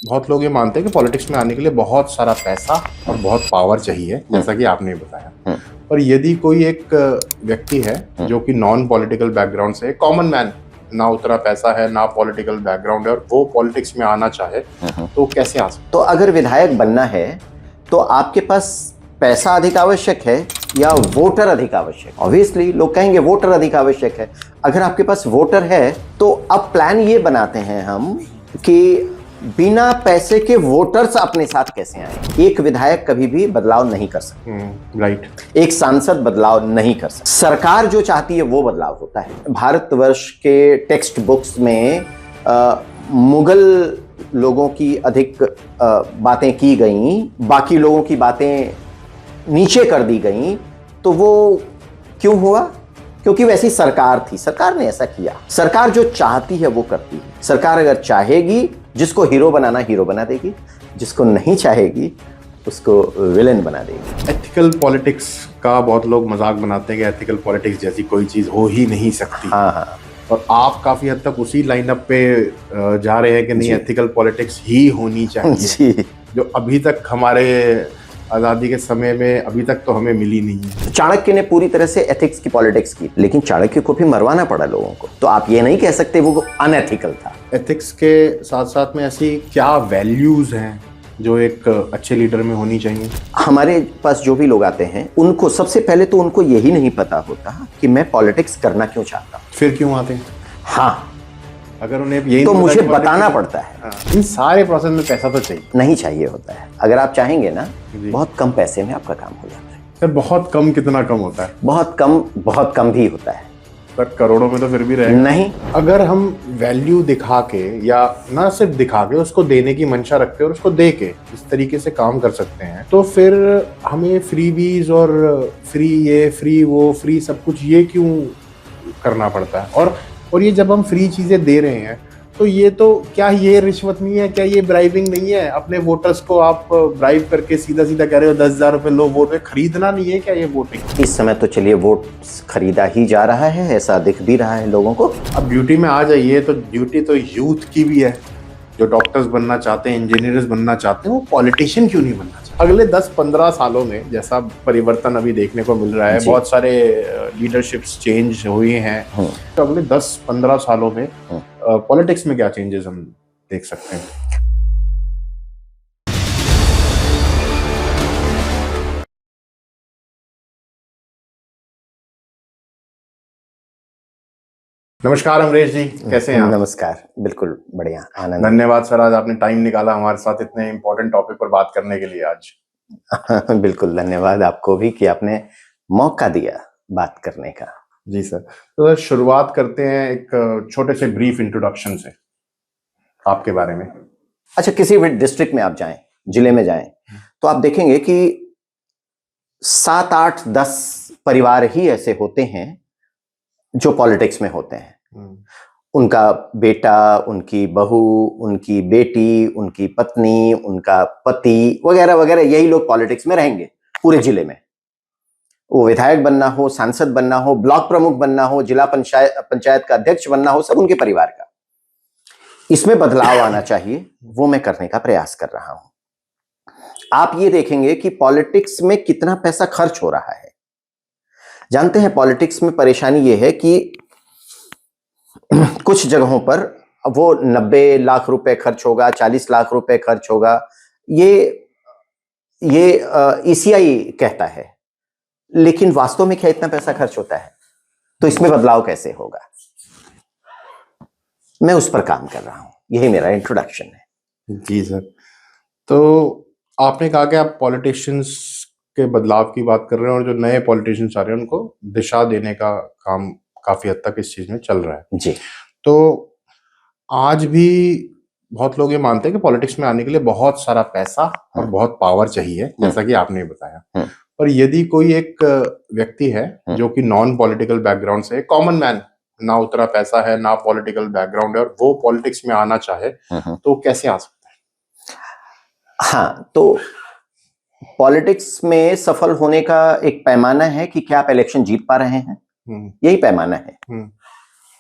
बहुत लोग ये मानते हैं कि पॉलिटिक्स में आने के लिए बहुत सारा पैसा और बहुत पावर चाहिए, जैसा कि आपने बताया। और यदि कोई एक व्यक्ति है जो कि नॉन पॉलिटिकल बैकग्राउंड से, कॉमन मैन, ना उतना पैसा है ना पॉलिटिकल बैकग्राउंड है, और वो पॉलिटिक्स में आना चाहे तो कैसे आ सकता? तो अगर विधायक बनना है तो आपके पास पैसा अधिक आवश्यक है या वोटर अधिक आवश्यक? ऑब्वियसली लोग कहेंगे वोटर अधिक आवश्यक है। अगर आपके पास वोटर है तो अब प्लान ये बनाते हैं हम कि बिना पैसे के वोटर्स अपने साथ कैसे आए। एक विधायक कभी भी बदलाव नहीं कर सकता, राइट। एक सांसद बदलाव नहीं कर सकता। सरकार जो चाहती है वो बदलाव होता है। भारतवर्ष के टेक्स्ट बुक्स में मुगल लोगों की अधिक बातें की गई, बाकी लोगों की बातें नीचे कर दी गई। तो वो क्यों हुआ? क्योंकि वैसी सरकार थी, सरकार ने ऐसा किया। सरकार जो चाहती है वो करती है। सरकार अगर चाहेगी जिसको हीरो बनाना हीरो बना देगी, जिसको नहीं चाहेगी उसको विलेन बना देगी। एथिकल पॉलिटिक्स का बहुत लोग मजाक बनाते हैं कि एथिकल पॉलिटिक्स जैसी कोई चीज हो ही नहीं सकती। हाँ। और आप काफी हद तक उसी लाइनअप पे जा रहे हैं कि नहीं, एथिकल पॉलिटिक्स ही होनी चाहिए जी। जो अभी तक हमारे आजादी के समय में अभी तक तो हमें मिली नहीं है। चाणक्य ने पूरी तरह से एथिक्स की पॉलिटिक्स की, लेकिन चाणक्य को भी मरवाना पड़ा लोगों को। तो आप ये नहीं कह सकते वो अनएथिकल था। एथिक्स के साथ साथ में ऐसी क्या वैल्यूज हैं जो एक अच्छे लीडर में होनी चाहिए? हमारे पास जो भी लोग आते हैं उनको सबसे पहले तो उनको यही नहीं पता होता कि मैं पॉलिटिक्स करना क्यों चाहता हूं। फिर क्यों आते हैं? हाँ, अगर उन्हें यही तो मुझे बताना पड़ता है। इन सारे प्रोसेस में पैसा तो चाहिए नहीं चाहिए होता है। अगर आप चाहेंगे ना, बहुत कम पैसे में आपका काम हो जाता है। सर बहुत कम कितना कम होता है? बहुत कम भी होता है। पर करोड़ों में तो फिर भी रहेगा। नहीं, अगर हम वैल्यू दिखा के या ना सिर्फ दिखा के उसको देने की मंशा रखते हैं और उसको दे के इस तरीके से काम कर सकते हैं, तो फिर हमें फ्रीबीज और फ्री ये फ्री वो फ्री सब कुछ ये क्यों करना पड़ता है? और ये जब हम फ्री चीजें दे रहे हैं तो ये तो क्या ये रिश्वत नहीं है? क्या ये ब्राइबिंग नहीं है? अपने वोटर्स को आप ब्राइब करके सीधा सीधा कह रहे हो 10,000 रुपए लो वोट में, खरीदना नहीं है क्या ये वोटिंग? इस समय तो चलिए वोट खरीदा ही जा रहा है, ऐसा दिख भी रहा है लोगों को। अब ड्यूटी में आ जाइए तो ड्यूटी तो यूथ की भी है। जो डॉक्टर्स बनना चाहते हैं, इंजीनियर्स बनना चाहते हैं, वो पॉलिटिशियन क्यों नहीं बनना चाहते? अगले 10-15 सालों में जैसा परिवर्तन अभी देखने को मिल रहा है, बहुत सारे लीडरशिप्स चेंज हुए हैं, तो अगले 10-15 सालों में पॉलिटिक्स में क्या चेंजेस हम देख सकते हैं? नमस्कार अमरेश जी, कैसे हैं आप? नमस्कार, बिल्कुल बढ़िया, आनंद। धन्यवाद सर, आज आपने टाइम निकाला हमारे साथ इतने इम्पोर्टेंट टॉपिक पर बात करने के लिए आज। बिल्कुल, धन्यवाद आपको भी कि आपने मौका दिया बात करने का। जी सर, तो शुरुआत करते हैं एक छोटे से ब्रीफ इंट्रोडक्शन से आपके बारे में। अच्छा, किसी भी डिस्ट्रिक्ट में आप जाएं, जिले में जाएं, तो आप देखेंगे कि 7, 8, 10 परिवार ही ऐसे होते हैं जो पॉलिटिक्स में होते हैं। उनका बेटा, उनकी बहू, उनकी बेटी, उनकी पत्नी, उनका पति वगैरह वगैरह, यही लोग पॉलिटिक्स में रहेंगे पूरे जिले में। वो विधायक बनना हो, सांसद बनना हो, ब्लॉक प्रमुख बनना हो, जिला पंचायत का अध्यक्ष बनना हो, सब उनके परिवार का। इसमें बदलाव आना चाहिए, वो मैं करने का प्रयास कर रहा हूं। आप ये देखेंगे कि पॉलिटिक्स में कितना पैसा खर्च हो रहा है। जानते हैं, पॉलिटिक्स में परेशानी ये है कि कुछ जगहों पर वो 90 लाख रुपए खर्च होगा, 40 लाख रुपए खर्च होगा, ये ईसीआई कहता है, लेकिन वास्तव में क्या इतना पैसा खर्च होता है? तो इसमें बदलाव कैसे होगा, मैं उस पर काम कर रहा हूं। यही मेरा इंट्रोडक्शन है। जी सर, तो आपने कहा कि आप पॉलिटिशियंस के बदलाव की बात कर रहे हैं और जो नए पॉलिटिशियंस आ रहे हैं उनको दिशा देने का काम काफी हद तक इस चीज में चल रहा है। जी। तो आज भी बहुत लोग ये मानते हैं कि पॉलिटिक्स में आने के लिए बहुत सारा पैसा और बहुत पावर चाहिए, जैसा कि आपने बताया। और यदि कोई एक व्यक्ति है जो कि नॉन पॉलिटिकल बैकग्राउंड से, कॉमन मैन, ना उतना पैसा है ना पॉलिटिकल बैकग्राउंड है, और वो पॉलिटिक्स में आना चाहे तो कैसे आ सकता है? हाँ, तो पॉलिटिक्स में सफल होने का एक पैमाना है कि क्या आप इलेक्शन जीत पा रहे हैं, यही पैमाना है।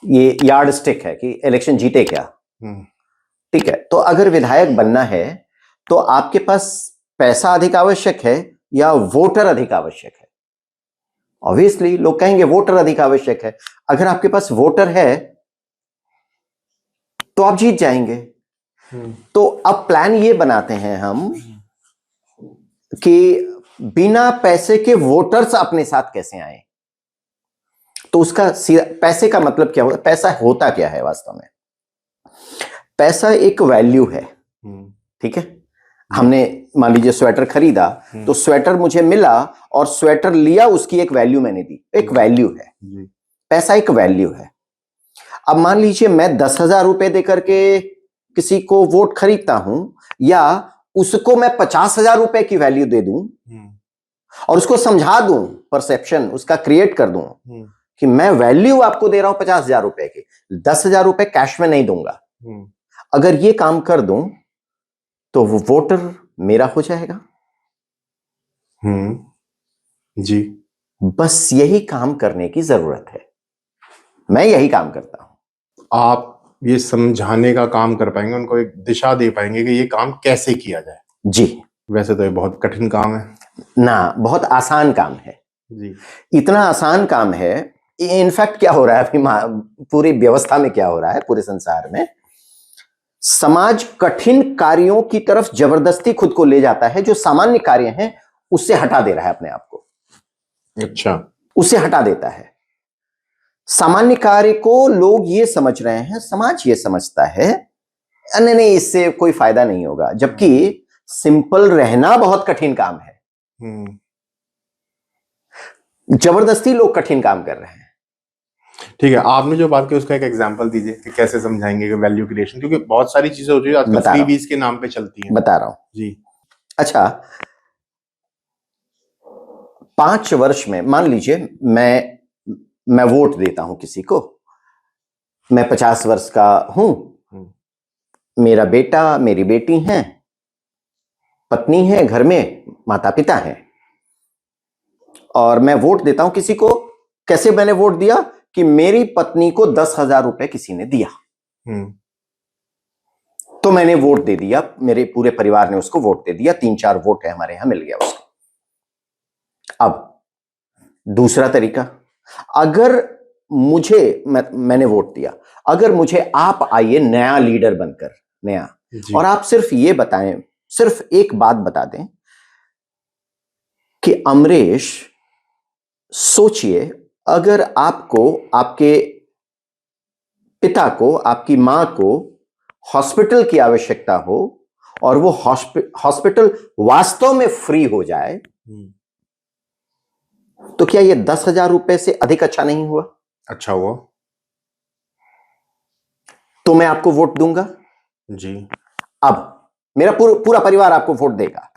ये यार्ड स्टिक है कि इलेक्शन जीते क्या। ठीक है, तो अगर विधायक बनना है तो आपके पास पैसा अधिक आवश्यक है या वोटर अधिक आवश्यक है? ऑब्वियसली लोग कहेंगे वोटर अधिक आवश्यक है। अगर आपके पास वोटर है तो आप जीत जाएंगे। तो अब प्लान ये बनाते हैं हम कि बिना पैसे के वोटर्स अपने साथ कैसे आए। तो उसका पैसे का मतलब क्या होगा? पैसा होता क्या है वास्तव में? पैसा एक वैल्यू है, ठीक है। हमने मान लीजिए स्वेटर खरीदा, तो स्वेटर मुझे मिला और स्वेटर लिया, उसकी एक वैल्यू मैंने दी, एक वैल्यू है। पैसा एक वैल्यू है। अब मान लीजिए मैं 10,000 रुपए देकर के किसी को वोट खरीदता हूं, या उसको मैं 50,000 रुपए की वैल्यू दे दूं और उसको समझा दूं, परसेप्शन उसका क्रिएट कर दूं कि मैं वैल्यू आपको दे रहा हूं 50,000 रुपए की, 10,000 रुपए कैश में नहीं दूंगा। अगर ये काम कर दूं तो वो वोटर मेरा हो जाएगा। जी, बस यही काम करने की जरूरत है। मैं यही काम करता हूं। आप ये समझाने का काम कर पाएंगे, उनको एक दिशा दे पाएंगे कि ये काम कैसे किया जाए? जी। वैसे तो ये बहुत कठिन काम है ना, बहुत आसान काम है जी। इतना आसान काम है। इनफैक्ट क्या हो रहा है अभी पूरी व्यवस्था में, क्या हो रहा है पूरे संसार में, समाज कठिन कार्यों की तरफ जबरदस्ती खुद को ले जाता है। जो सामान्य कार्य हैं उससे हटा दे रहा है अपने आप को। अच्छा, उससे हटा देता है। सामान्य कार्य को लोग ये समझ रहे हैं, समाज ये समझता है नहीं नहीं इससे कोई फायदा नहीं होगा, जबकि सिंपल रहना बहुत कठिन काम है। जबरदस्ती लोग कठिन काम कर रहे हैं। ठीक है, आपने जो बात की उसका एक एग्जांपल दीजिए कि कैसे समझाएंगे कि वैल्यू क्रिएशन, क्योंकि बहुत सारी चीजें होती है आजकल फ्रीबीज के नाम पे चलती हैं। बता रहा हूं जी। अच्छा, 5 वर्ष में मान लीजिए मैं वोट देता हूं किसी को, मैं 50 वर्ष का हूं, मेरा बेटा मेरी बेटी हैं, पत्नी है, घर में माता पिता हैं, और मैं वोट देता हूं किसी को। कैसे मैंने वोट दिया? कि मेरी पत्नी को 10,000 रुपए किसी ने दिया, तो मैंने वोट दे दिया, मेरे पूरे परिवार ने उसको वोट दे दिया, 3-4 वोट है हमारे यहां, मिल गया उसको। अब दूसरा तरीका, अगर मुझे मैंने वोट दिया, अगर मुझे आप आइए नया लीडर बनकर, नया, और आप सिर्फ ये बताएं, सिर्फ एक बात बता दें कि अमरेश, सोचिए अगर आपको, आपके पिता को, आपकी मां को हॉस्पिटल की आवश्यकता हो और वो हॉस्पिटल वास्तव में फ्री हो जाए, तो क्या ये 10,000 रुपए से अधिक अच्छा नहीं हुआ? अच्छा हुआ। तो मैं आपको वोट दूंगा जी। अब मेरा पूरा परिवार आपको वोट देगा।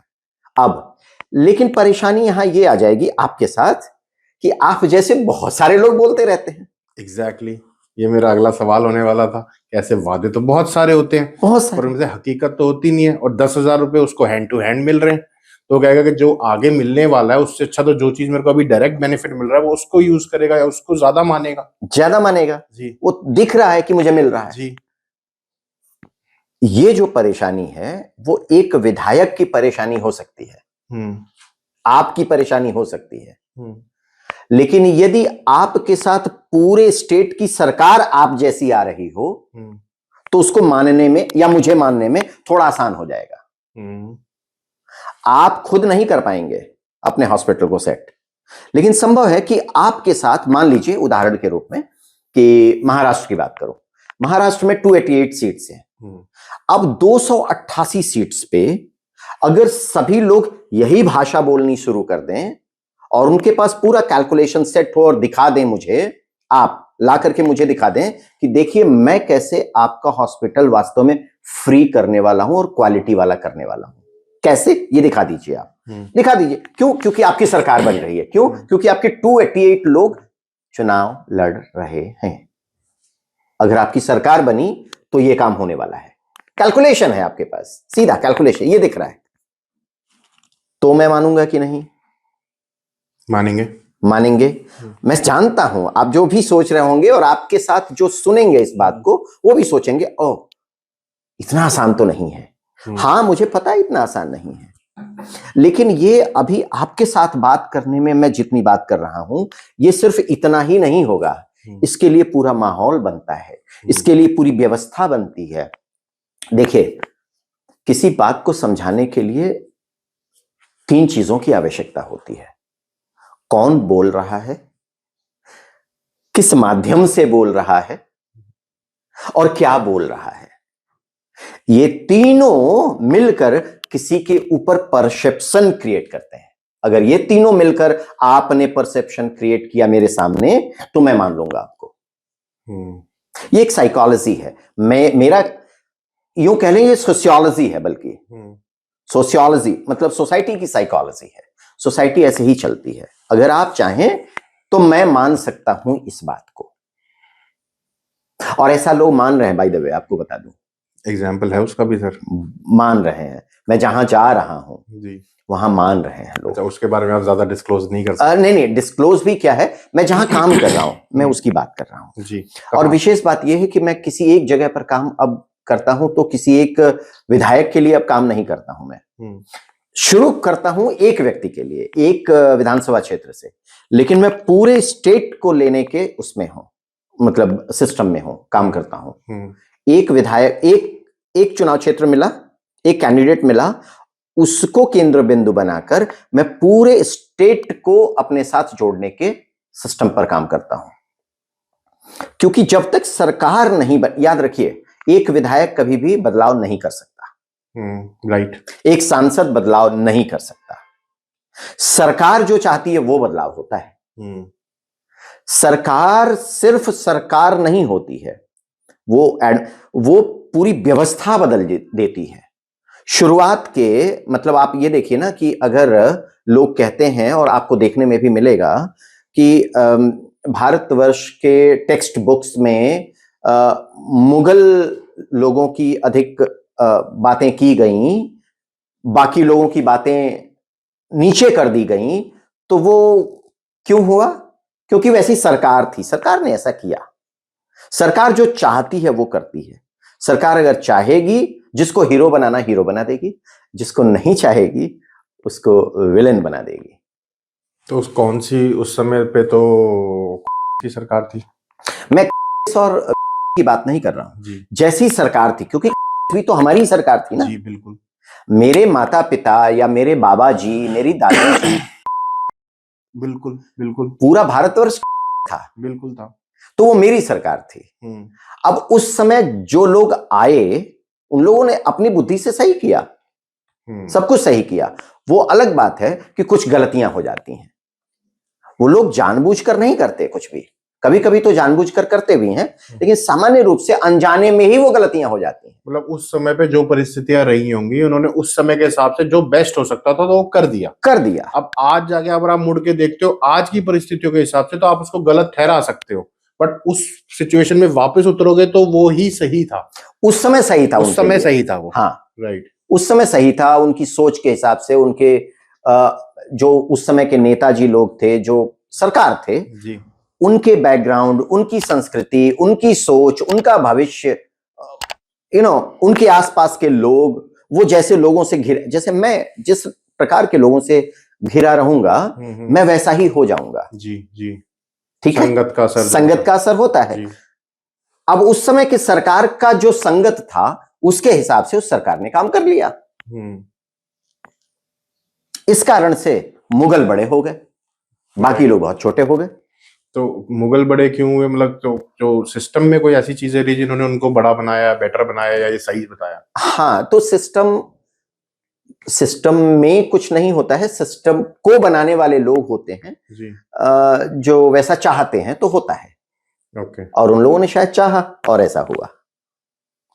अब लेकिन परेशानी यहां ये आ जाएगी आपके साथ कि आप जैसे बहुत सारे लोग बोलते रहते हैं। एग्जैक्टली, ये मेरा अगला सवाल होने वाला था। कैसे वादे तो बहुत सारे होते हैं, बहुत सारे, पर उनसे हकीकत तो होती नहीं है, और 10,000 रुपए उसको हैंड टू हैंड मिल रहे हैं, तो कहेगा कि जो आगे मिलने वाला है उससे अच्छा तो जो चीज मेरे को अभी डायरेक्ट बेनिफिट मिल रहा है वो उसको यूज करेगा या उसको ज्यादा मानेगा। जी। वो दिख रहा है कि मुझे मिल रहा है जी। ये जो परेशानी है वो एक विधायक की परेशानी हो सकती है, आपकी परेशानी हो सकती है, लेकिन यदि आपके साथ पूरे स्टेट की सरकार आप जैसी आ रही हो तो उसको मानने में या मुझे मानने में थोड़ा आसान हो जाएगा। आप खुद नहीं कर पाएंगे अपने हॉस्पिटल को सेट, लेकिन संभव है कि आपके साथ, मान लीजिए उदाहरण के रूप में कि महाराष्ट्र की बात करो, महाराष्ट्र में 288 सीट्स हैं। अब 288 सीट्स पे अगर सभी लोग यही भाषा बोलनी शुरू कर दें और उनके पास पूरा कैलकुलेशन सेट हो और दिखा दें मुझे, आप ला करके मुझे दिखा दें कि देखिए मैं कैसे आपका हॉस्पिटल वास्तव में फ्री करने वाला हूं और क्वालिटी वाला करने वाला हूं, कैसे, ये दिखा दीजिए आप, दिखा दीजिए। क्यों? क्योंकि आपकी सरकार बन रही है। क्यों? क्योंकि आपके 288 लोग चुनाव लड़ रहे हैं। अगर आपकी सरकार बनी तो यह काम होने वाला है, कैलकुलेशन है आपके पास, सीधा कैलकुलेशन, ये दिख रहा है। तो मैं मानूंगा कि नहीं? मानेंगे। मैं जानता हूं आप जो भी सोच रहे होंगे और आपके साथ जो सुनेंगे इस बात को वो भी सोचेंगे, ओह इतना आसान तो नहीं है। हम्म। हाँ, मुझे पता है इतना आसान नहीं है, लेकिन ये अभी आपके साथ बात करने में मैं जितनी बात कर रहा हूं, ये सिर्फ इतना ही नहीं होगा। इसके लिए पूरा माहौल बनता है, इसके लिए पूरी व्यवस्था बनती है। देखिए, किसी बात को समझाने के लिए 3 चीजों की आवश्यकता होती है। कौन बोल रहा है, किस माध्यम से बोल रहा है, और क्या बोल रहा है। ये तीनों मिलकर किसी के ऊपर परसेप्शन क्रिएट करते हैं। अगर ये तीनों मिलकर आपने परसेप्शन क्रिएट किया मेरे सामने, तो मैं मान लूंगा आपको। ये एक साइकोलॉजी है। मेरा यूं कह लेंगे सोशियोलॉजी है, बल्कि सोशियोलॉजी मतलब सोसाइटी की साइकोलॉजी है। सोसाइटी ऐसे ही चलती है। अगर आप चाहें तो मैं मान सकता हूं इस बात को, और ऐसा लोग मान रहे हैं। बाय द वे, आपको बता दूं, एग्जाम्पल है उसका भी सर? मान रहे हैं। मैं जहां जा रहा हूं जी, वहां मान रहे हैं लोग। अच्छा, उसके बारे में आप ज्यादा डिस्क्लोज नहीं कर सकते? नहीं, डिस्क्लोज भी क्या है, मैं जहां काम कर रहा हूं मैं उसकी बात कर रहा हूं जी। और विशेष बात यह है कि मैं किसी एक जगह पर काम अब करता हूं, तो किसी एक विधायक के लिए अब काम नहीं करता हूं। मैं शुरू करता हूं एक व्यक्ति के लिए, एक विधानसभा क्षेत्र से, लेकिन मैं पूरे स्टेट को लेने के उसमें हूं, मतलब सिस्टम में हूं, काम करता हूं। एक विधायक, एक चुनाव क्षेत्र मिला, एक कैंडिडेट मिला, उसको केंद्र बिंदु बनाकर मैं पूरे स्टेट को अपने साथ जोड़ने के सिस्टम पर काम करता हूं। क्योंकि जब तक सरकार नहीं याद रखिए, एक विधायक कभी भी बदलाव नहीं कर सकता। राइट। एक सांसद बदलाव नहीं कर सकता। सरकार जो चाहती है वो बदलाव होता है। सरकार सिर्फ सरकार नहीं होती है, वो पूरी व्यवस्था बदल देती है। शुरुआत के मतलब आप ये देखिए ना कि अगर लोग कहते हैं, और आपको देखने में भी मिलेगा कि भारतवर्ष के टेक्स्ट बुक्स में मुगल लोगों की अधिक बातें की गईं, बाकी लोगों की बातें नीचे कर दी गईं, तो वो क्यों हुआ? क्योंकि वैसी सरकार थी, सरकार ने ऐसा किया। सरकार जो चाहती है वो करती है। सरकार अगर चाहेगी, जिसको हीरो बनाना हीरो बना देगी, जिसको नहीं चाहेगी उसको विलेन बना देगी। तो कौन सी उस समय पे तो की सरकार थी? मैं और की बात नहीं कर रहा हूं, जैसी सरकार थी, क्योंकि भी तो हमारी सरकार थी ना। जी बिल्कुल। मेरे माता पिता या मेरे बाबा जी, मेरी दादी जी, बिल्कुल बिल्कुल, पूरा भारतवर्ष था, बिल्कुल था। तो वो मेरी सरकार थी। अब उस समय जो लोग आए, उन लोगों ने अपनी बुद्धि से सही किया, सब कुछ सही किया। वो अलग बात है कि कुछ गलतियां हो जाती हैं। वो लोग जानबूझकर नहीं करते कुछ भी, कभी कभी तो जानबूझकर करते भी हैं, लेकिन सामान्य रूप से अनजाने में ही वो गलतियां हो जाती हैं। मतलब उस समय पे जो परिस्थितियां रही होंगी, उन्होंने उस समय के हिसाब से जो बेस्ट हो सकता था तो वो कर दिया। अब आज जाके अगर आप मुड़ के देखते हो आज की परिस्थितियों के हिसाब से, तो आप उसको गलत ठहरा सकते हो, बट उस सिचुएशन में वापस उतरोगे तो वो ही सही था। उस समय सही था, उस समय सही था वो। हाँ राइट, उस समय सही था। उनकी सोच के हिसाब से, उनके जो उस समय के नेताजी लोग थे, जो सरकार थे जी, उनके बैकग्राउंड, उनकी संस्कृति, उनकी सोच, उनका भविष्य, उनके आसपास के लोग, वो जैसे लोगों से जैसे मैं जिस प्रकार के लोगों से घिरा रहूंगा, मैं वैसा ही हो जाऊंगा। जी जी, ठीक है, संगत का असर होता है। अब उस समय की सरकार का जो संगत था, उसके हिसाब से उस सरकार ने काम कर लिया। इस कारण से मुगल बड़े हो गए, बाकी लोग बहुत छोटे हो गए। तो मुगल बड़े क्यों हुए? मतलब तो जो सिस्टम में कोई ऐसी चीजें रही जिन्होंने उनको बड़ा बनाया, बेटर बनाया, या ये सही बताया? हाँ, तो सिस्टम में कुछ नहीं होता है, सिस्टम को बनाने वाले लोग होते हैं जी, जो वैसा चाहते हैं तो होता है। ओके। और उन लोगों ने शायद चाहा और ऐसा हुआ।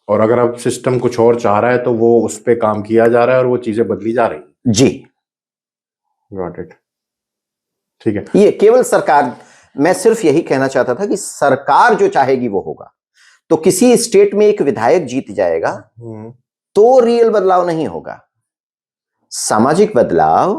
और अगर अब सिस्टम कुछ और चाह रहा है तो वो उस पे काम किया जा रहा है और वो चीजें बदली जा रही जी। गॉट इट, ठीक है। ये केवल सरकार, मैं सिर्फ यही कहना चाहता था कि सरकार जो चाहेगी वो होगा। तो किसी स्टेट में एक विधायक जीत जाएगा तो रियल बदलाव नहीं होगा। सामाजिक बदलाव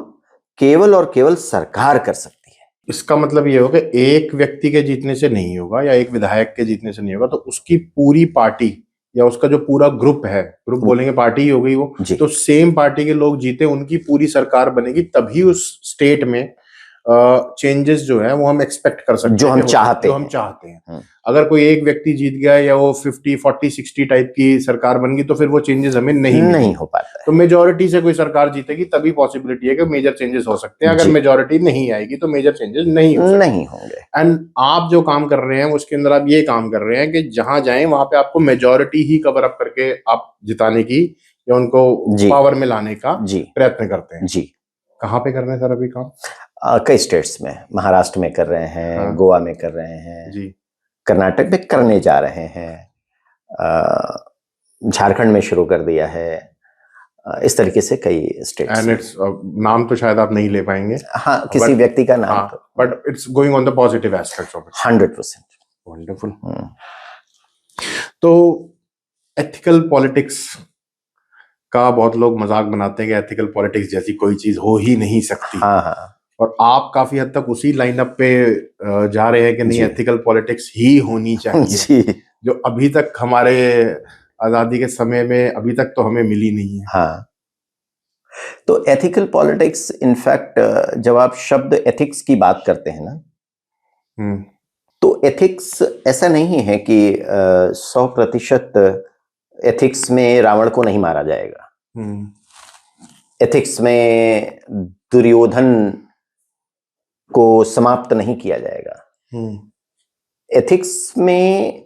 केवल और केवल सरकार कर सकती है। इसका मतलब ये होगा एक व्यक्ति के जीतने से नहीं होगा या एक विधायक के जीतने से नहीं होगा, तो उसकी पूरी पार्टी या उसका जो पूरा ग्रुप है, ग्रुप बोलेंगे पार्टी ही हो गई वो, जी। तो सेम पार्टी के लोग जीते, उनकी पूरी सरकार बनेगी, तभी उस स्टेट में चेंजेस जो है वो हम एक्सपेक्ट कर सकते हैं, जो हम चाहते हैं। अगर कोई एक व्यक्ति जीत गया या वो 50 40 60 टाइप की सरकार बन गई, तो फिर वो चेंजेस हमें नहीं हो पाता है। तो मेजोरिटी से कोई सरकार जीतेगी तभी पॉसिबिलिटी है कि मेजर चेंजेस हो सकते हैं। अगर मेजोरिटी नहीं आएगी तो मेजर चेंजेस नहीं होंगे। एंड आप जो काम कर रहे हैं उसके अंदर आप ये काम कर रहे हैं कि जहां जाएं वहां पे आपको मेजोरिटी ही कवर अप करके आप जिताने की या उनको पावर में लाने का प्रयत्न करते हैं। जी। कहाँ पे कर रहे हैं सर अभी काम? कई स्टेट्स में, महाराष्ट्र में कर रहे हैं, गोवा में कर रहे हैं जी, कर्नाटक में करने जा रहे हैं, झारखंड में शुरू कर दिया है, इस तरीके से कई स्टेट्स। एंड इट्स नाम तो शायद आप नहीं ले पाएंगे, हाँ, किसी व्यक्ति का नाम, but it's going on the positive aspects of it. 100%। Wonderful. तो एथिकल पॉलिटिक्स का बहुत लोग मजाक बनाते हैं कि एथिकल पॉलिटिक्स जैसी कोई चीज हो ही नहीं सकती। हाँ। और आप काफी हद तक उसी लाइनअप पे जा रहे हैं कि नहीं, एथिकल पॉलिटिक्स ही होनी चाहिए, जो अभी तक हमारे आजादी के समय में अभी तक तो हमें मिली नहीं है। हाँ, तो एथिकल पॉलिटिक्स, इनफैक्ट जब आप शब्द एथिक्स की बात करते हैं ना, तो एथिक्स ऐसा नहीं है कि 100% एथिक्स में रावण को नहीं मारा जाएगा, एथिक्स में दुर्योधन को समाप्त नहीं किया जाएगा, एथिक्स में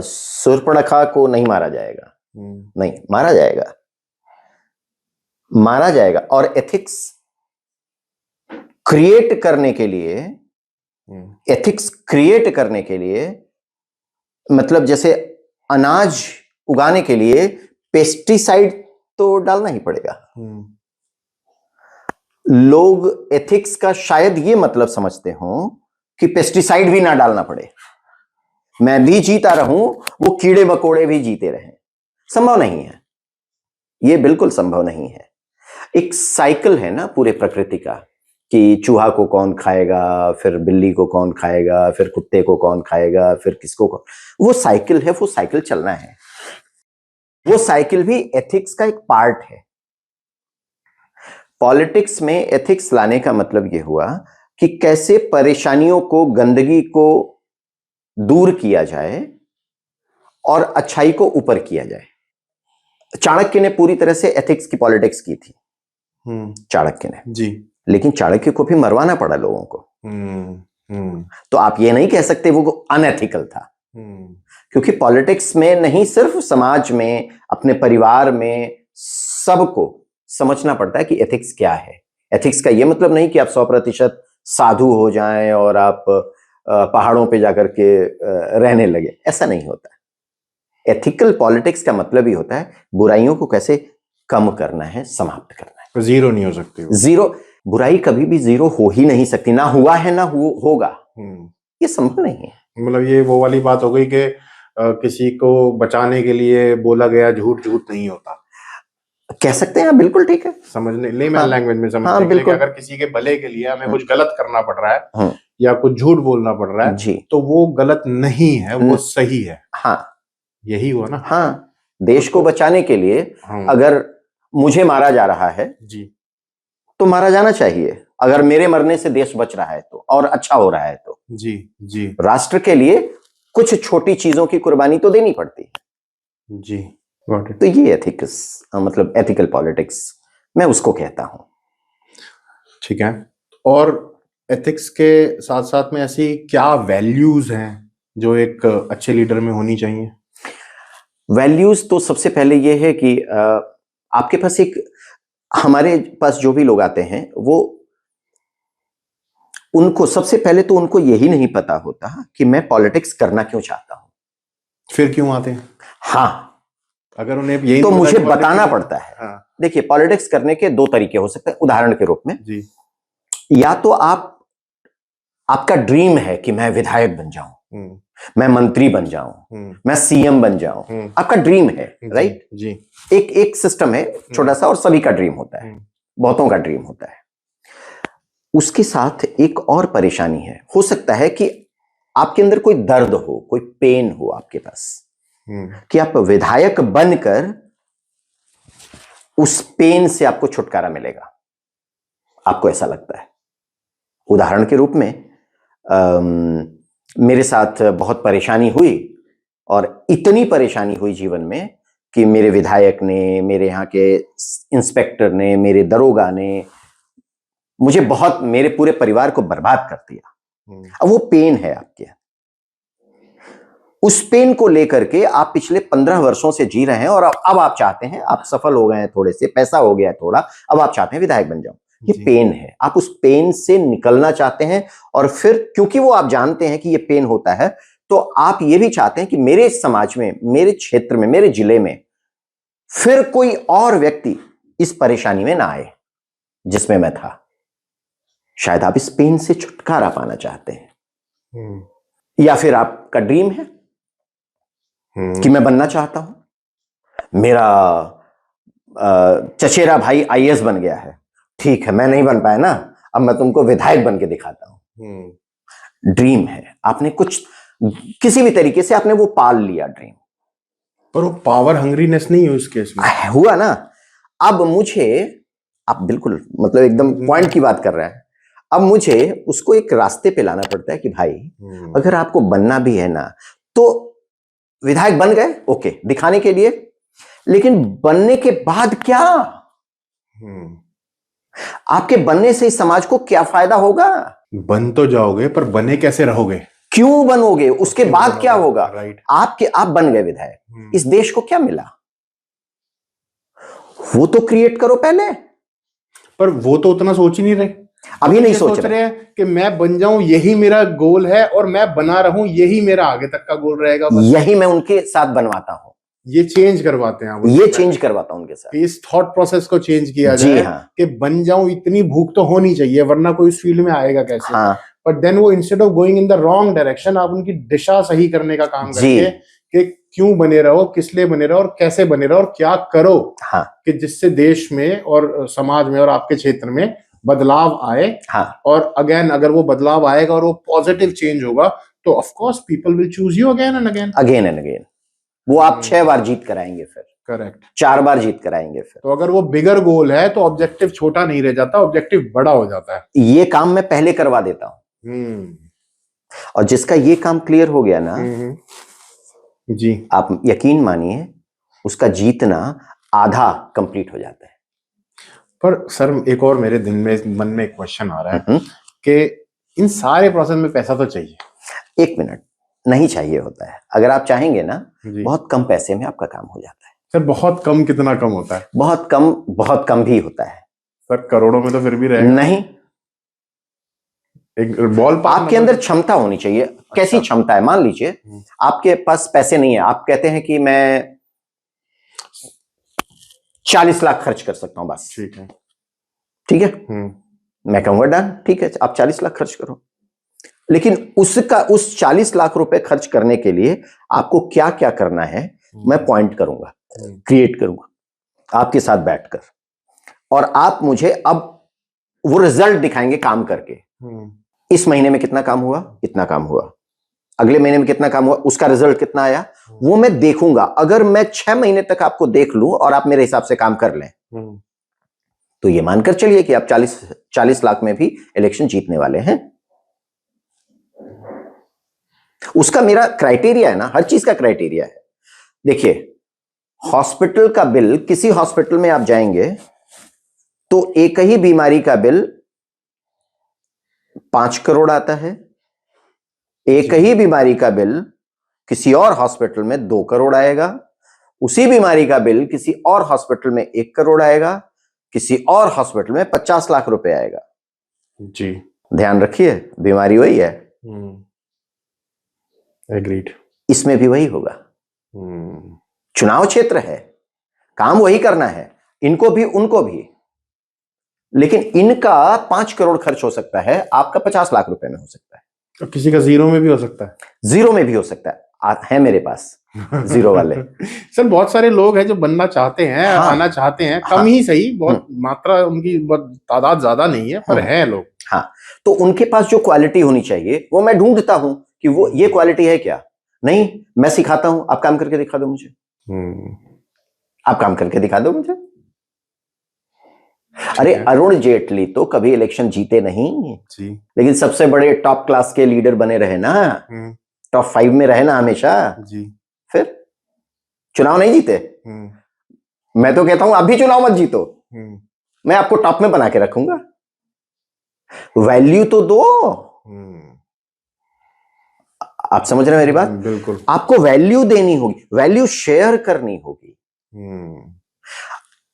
शूर्पणखा को नहीं मारा जाएगा, नहीं, मारा जाएगा। और एथिक्स क्रिएट करने के लिए मतलब जैसे अनाज उगाने के लिए पेस्टिसाइड तो डालना ही पड़ेगा। लोग एथिक्स का शायद ये मतलब समझते हों कि पेस्टिसाइड भी ना डालना पड़े, मैं भी जीता रहूं, वो कीड़े मकोड़े भी जीते रहें। संभव नहीं है, ये बिल्कुल संभव नहीं है। एक साइकिल है ना पूरे प्रकृति का, कि चूहा को कौन खाएगा, फिर बिल्ली को कौन खाएगा, फिर कुत्ते को कौन खाएगा, फिर किसको कौन, वो साइकिल है, वो साइकिल चलना है। वो साइकिल भी एथिक्स का एक पार्ट है। पॉलिटिक्स में एथिक्स लाने का मतलब यह हुआ कि कैसे परेशानियों को, गंदगी को दूर किया जाए और अच्छाई को ऊपर किया जाए। चाणक्य ने पूरी तरह से एथिक्स की पॉलिटिक्स की थी, चाणक्य ने जी, लेकिन चाणक्य को भी मरवाना पड़ा लोगों को। तो आप ये नहीं कह सकते वो अनएथिकल था, क्योंकि पॉलिटिक्स में नहीं, सिर्फ समाज में, अपने परिवार में, सबको समझना पड़ता है कि एथिक्स क्या है। एथिक्स का ये मतलब नहीं कि आप 100% साधु हो जाएं और आप पहाड़ों पे जाकर के रहने लगे, ऐसा नहीं होता। एथिकल पॉलिटिक्स का मतलब ही होता है बुराइयों को कैसे कम करना है, समाप्त करना है। जीरो नहीं हो सकती वो। जीरो, बुराई कभी भी जीरो हो ही नहीं सकती, ना हुआ है ना होगा, ये संभव नहीं है। मतलब ये वो वाली बात हो गई कि किसी को बचाने के लिए बोला गया झूठ झूठ नहीं होता, कह सकते हैं, बिल्कुल ठीक है, समझने लेमैन लैंग्वेज में समझने के लिए। अगर किसी के भले के लिए हमें कुछ गलत करना पड़ रहा है या कुछ झूठ बोलना पड़ रहा है, तो वो गलत नहीं है, वो सही है। हाँ, यही हुआ ना। हाँ, देश को बचाने के लिए अगर मुझे मारा जा रहा है जी, तो मारा जाना चाहिए। अगर मेरे मरने से देश बच रहा है तो, और अच्छा हो रहा है तो जी जी, राष्ट्र के लिए कुछ छोटी चीजों की कुर्बानी तो देनी पड़ती है जी। तो ये एथिक्स, मतलब एथिकल पॉलिटिक्स, मैं उसको कहता हूं। ठीक है। और एथिक्स के साथ साथ में ऐसी क्या वैल्यूज हैं जो एक अच्छे लीडर में होनी चाहिए? वैल्यूज तो सबसे पहले ये है कि आपके पास एक, हमारे पास जो भी लोग आते हैं, वो उनको सबसे पहले तो उनको यही नहीं पता होता कि मैं पॉलिटिक्स करना क्यों चाहता हूं। फिर क्यों आते हैं? हाँ, अगर उन्हें यही तो मुझे बताना पड़ता है। हाँ। देखिए, पॉलिटिक्स करने के दो तरीके हो सकते हैं, उदाहरण के रूप में जी, या तो आपका ड्रीम है कि मैं विधायक बन जाऊं, मैं मंत्री बन जाऊं, मैं सीएम बन जाऊं, आपका ड्रीम है, राइट जी। एक सिस्टम है छोटा सा, और सभी का ड्रीम होता है, बहुतों का ड्रीम होता है। उसके साथ एक और परेशानी है, हो सकता है कि आपके अंदर कोई दर्द हो, कोई पेन हो आपके पास, कि आप विधायक बनकर उस पेन से आपको छुटकारा मिलेगा। आपको ऐसा लगता है? उदाहरण के रूप में मेरे साथ बहुत परेशानी हुई, और इतनी परेशानी हुई जीवन में कि मेरे विधायक ने, मेरे यहाँ के इंस्पेक्टर ने, मेरे दरोगा ने मुझे बहुत, मेरे पूरे परिवार को बर्बाद कर दिया। अब वो पेन है आपके, उस पेन को लेकर के आप पिछले 15 वर्षों से जी रहे हैं, और अब आप चाहते हैं, आप सफल हो गए हैं, थोड़े से पैसा हो गया है थोड़ा, अब आप चाहते हैं विधायक बन जाऊं। ये पेन है, आप उस पेन से निकलना चाहते हैं, और फिर क्योंकि वो आप जानते हैं कि ये पेन होता है, तो आप ये भी चाहते हैं कि मेरे समाज में, मेरे क्षेत्र में, मेरे जिले में फिर कोई और व्यक्ति इस परेशानी में ना आए जिसमें मैं था। शायद आप इस पेन से छुटकारा पाना चाहते हैं, या फिर आपका ड्रीम है कि मैं बनना चाहता हूं, मेरा चचेरा भाई आईएएस बन गया है, ठीक है, मैं नहीं बन पाया ना, अब मैं तुमको विधायक बन के दिखाता हूं। ड्रीम है, आपने कुछ किसी भी तरीके से आपने वो पाल लिया ड्रीम, पर वो पावर हंग्रीनेस नहीं है उस केस में, हुआ ना। अब मुझे, आप बिल्कुल मतलब एकदम पॉइंट की बात कर रहे हैं, अब मुझे उसको एक रास्ते पे लाना पड़ता है कि भाई अगर आपको बनना भी है ना, तो विधायक बन गए, ओके, दिखाने के लिए, लेकिन बनने के बाद क्या? आपके बनने से इस समाज को क्या फायदा होगा? बन तो जाओगे, पर बने कैसे रहोगे? क्यों बनोगे? उसके बाद क्या होगा? राइट, आप बन गए विधायक, इस देश को क्या मिला? वो तो क्रिएट करो पहले। पर वो तो उतना सोच ही नहीं रहे, अभी नहीं सोच रहे हैं कि मैं बन जाऊं, यही मेरा गोल है, और मैं बना रहूं, यही मेरा आगे तक का गोल रहेगा, यही मैं उनके साथ बनवाता हूं। ये चेंज करवाते हैं, ये चेंज करवाता हूं उनके साथ, इस थॉट प्रोसेस को चेंज किया जाए। हाँ। कि बन जाऊं, इतनी भूख तो होनी चाहिए, वरना कोई इस फील्ड में आएगा कैसे? हाँ। बट देन वो instead of going in the wrong direction, आप उनकी दिशा सही करने का काम करके कि क्यों बने रहो, किस लिए बने रहो, और कैसे बने रहो, और क्या करो कि जिससे देश में और समाज में और आपके क्षेत्र में बदलाव आए। और अगेन, अगर वो बदलाव आएगा और वो पॉजिटिव चेंज होगा, तो of course people will choose you again and again. वो आप 6 बार जीत कराएंगे, फिर करेक्ट 4 बार जीत कराएंगे फिर। तो अगर वो बिगर गोल है तो ऑब्जेक्टिव छोटा नहीं रह जाता, ऑब्जेक्टिव बड़ा हो जाता है। ये काम मैं पहले करवा देता हूं, और जिसका ये काम क्लियर हो गया ना जी, आप यकीन मानिए उसका जीतना आधा कंप्लीट हो जाता है। पर सर, एक और मेरे मन में एक क्वेश्चन आ रहा है कि इन सारे प्रोसेस में पैसा तो चाहिए। 1 मिनट, नहीं चाहिए होता है। अगर आप चाहेंगे ना, बहुत कम पैसे में आपका काम हो जाता है। सर बहुत कम, कितना कम होता है? बहुत कम भी होता है सर। करोड़ों में तो फिर भी रहेगा। नहीं, एक बॉल आपके अंदर क्षमता होनी चाहिए। कैसी क्षमता है? मान लीजिए आपके पास पैसे नहीं है, आप कहते हैं कि मैं 40 लाख खर्च कर सकता हूं बस। ठीक है, मैं कहूंगा डन, ठीक है, आप 40 लाख खर्च करो। लेकिन उस 40 लाख रुपए खर्च करने के लिए आपको क्या क्या करना है, मैं पॉइंट करूंगा, क्रिएट करूंगा आपके साथ बैठकर, और आप मुझे अब वो रिजल्ट दिखाएंगे काम करके। इस महीने में कितना काम हुआ, इतना काम हुआ, अगले महीने में कितना काम हुआ, उसका रिजल्ट कितना आया, वो मैं देखूंगा। अगर मैं 6 महीने तक आपको देख लूं और आप मेरे हिसाब से काम कर लें, तो ये मानकर चलिए कि आप 40 लाख में भी इलेक्शन जीतने वाले हैं। उसका मेरा क्राइटेरिया है ना, हर चीज का क्राइटेरिया है। देखिए, हॉस्पिटल का बिल, किसी हॉस्पिटल में आप जाएंगे तो एक ही बीमारी का बिल 5 करोड़ आता है, एक ही बीमारी का बिल किसी और हॉस्पिटल में 2 करोड़ आएगा, उसी बीमारी का बिल किसी और हॉस्पिटल में 1 करोड़ आएगा, किसी और हॉस्पिटल में 50 लाख रुपए आएगा। जी, ध्यान रखिए, बीमारी वही है। एग्रीड। इसमें भी वही होगा। चुनाव क्षेत्र है, काम वही करना है, इनको भी उनको भी। लेकिन इनका 5 करोड़ खर्च हो सकता है, आपका 50 लाख रुपए में हो सकता है, तो किसी का 0 में भी हो सकता है। 0 में भी हो सकता है मेरे पास 0 वाले। सर बहुत सारे लोग हैं जो बनना चाहते हैं, आना चाहते हैं, कम ही सही, बहुत मात्रा उनकी, तादाद ज्यादा नहीं है, पर हैं लोग। हाँ, तो उनके पास जो क्वालिटी होनी चाहिए वो मैं ढूंढता हूं कि वो ये क्वालिटी है क्या। नहीं, मैं सिखाता हूं, आप काम करके दिखा दो मुझे। आप काम करके दिखा दो मुझे। अरे अरुण जेटली तो कभी इलेक्शन जीते नहीं जी, लेकिन सबसे बड़े टॉप क्लास के लीडर बने रहे ना, टॉप 5 में रहे ना हमेशा जी। फिर चुनाव नहीं जीते। मैं तो कहता हूं आप भी चुनाव मत जीतो, मैं आपको टॉप में बना के रखूंगा। वैल्यू तो दो। आप समझ रहे हैं मेरी बात? बिल्कुल। आपको वैल्यू देनी होगी, वैल्यू शेयर करनी होगी।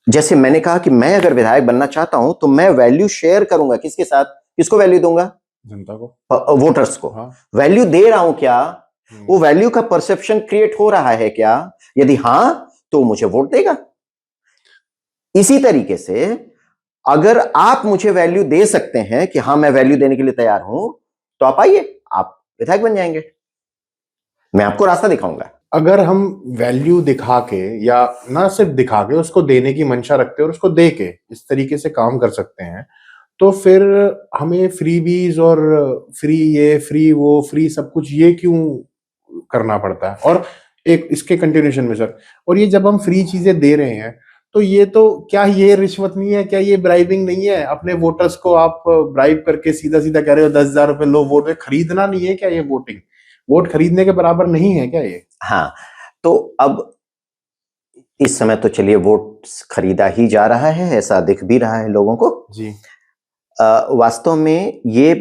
जैसे मैंने कहा कि मैं अगर विधायक बनना चाहता हूं तो मैं वैल्यू शेयर करूंगा। किसके साथ? किसको वैल्यू दूंगा? जनता को, वोटर्स को। हाँ। वैल्यू दे रहा हूं क्या? वो वैल्यू का परसेप्शन क्रिएट हो रहा है क्या? यदि हां तो मुझे वोट देगा। इसी तरीके से अगर आप मुझे वैल्यू दे सकते हैं कि हां मैं वैल्यू देने के लिए तैयार हूं, तो आप आइए, आप विधायक बन जाएंगे, मैं आपको रास्ता दिखाऊंगा। अगर हम वैल्यू दिखा के या ना सिर्फ दिखा के उसको देने की मंशा रखते हैं और उसको दे के इस तरीके से काम कर सकते हैं, तो फिर हमें फ्रीबीज और फ्री ये फ्री वो फ्री सब कुछ ये क्यों करना पड़ता है? और एक इसके कंटिन्यूशन में सर, और ये जब हम फ्री चीजें दे रहे हैं तो ये तो क्या ये रिश्वत नहीं है? क्या ये ब्राइबिंग नहीं है? अपने वोटर्स को आप ब्राइब करके सीधा सीधा कह रहे हो 10,000 रुपए लो वोट में, खरीदना नहीं है क्या ये? वोटिंग वोट खरीदने के बराबर नहीं है क्या ये? हाँ, तो अब इस समय तो चलिए वोट खरीदा ही जा रहा है, ऐसा दिख भी रहा है लोगों को जी। वास्तव में ये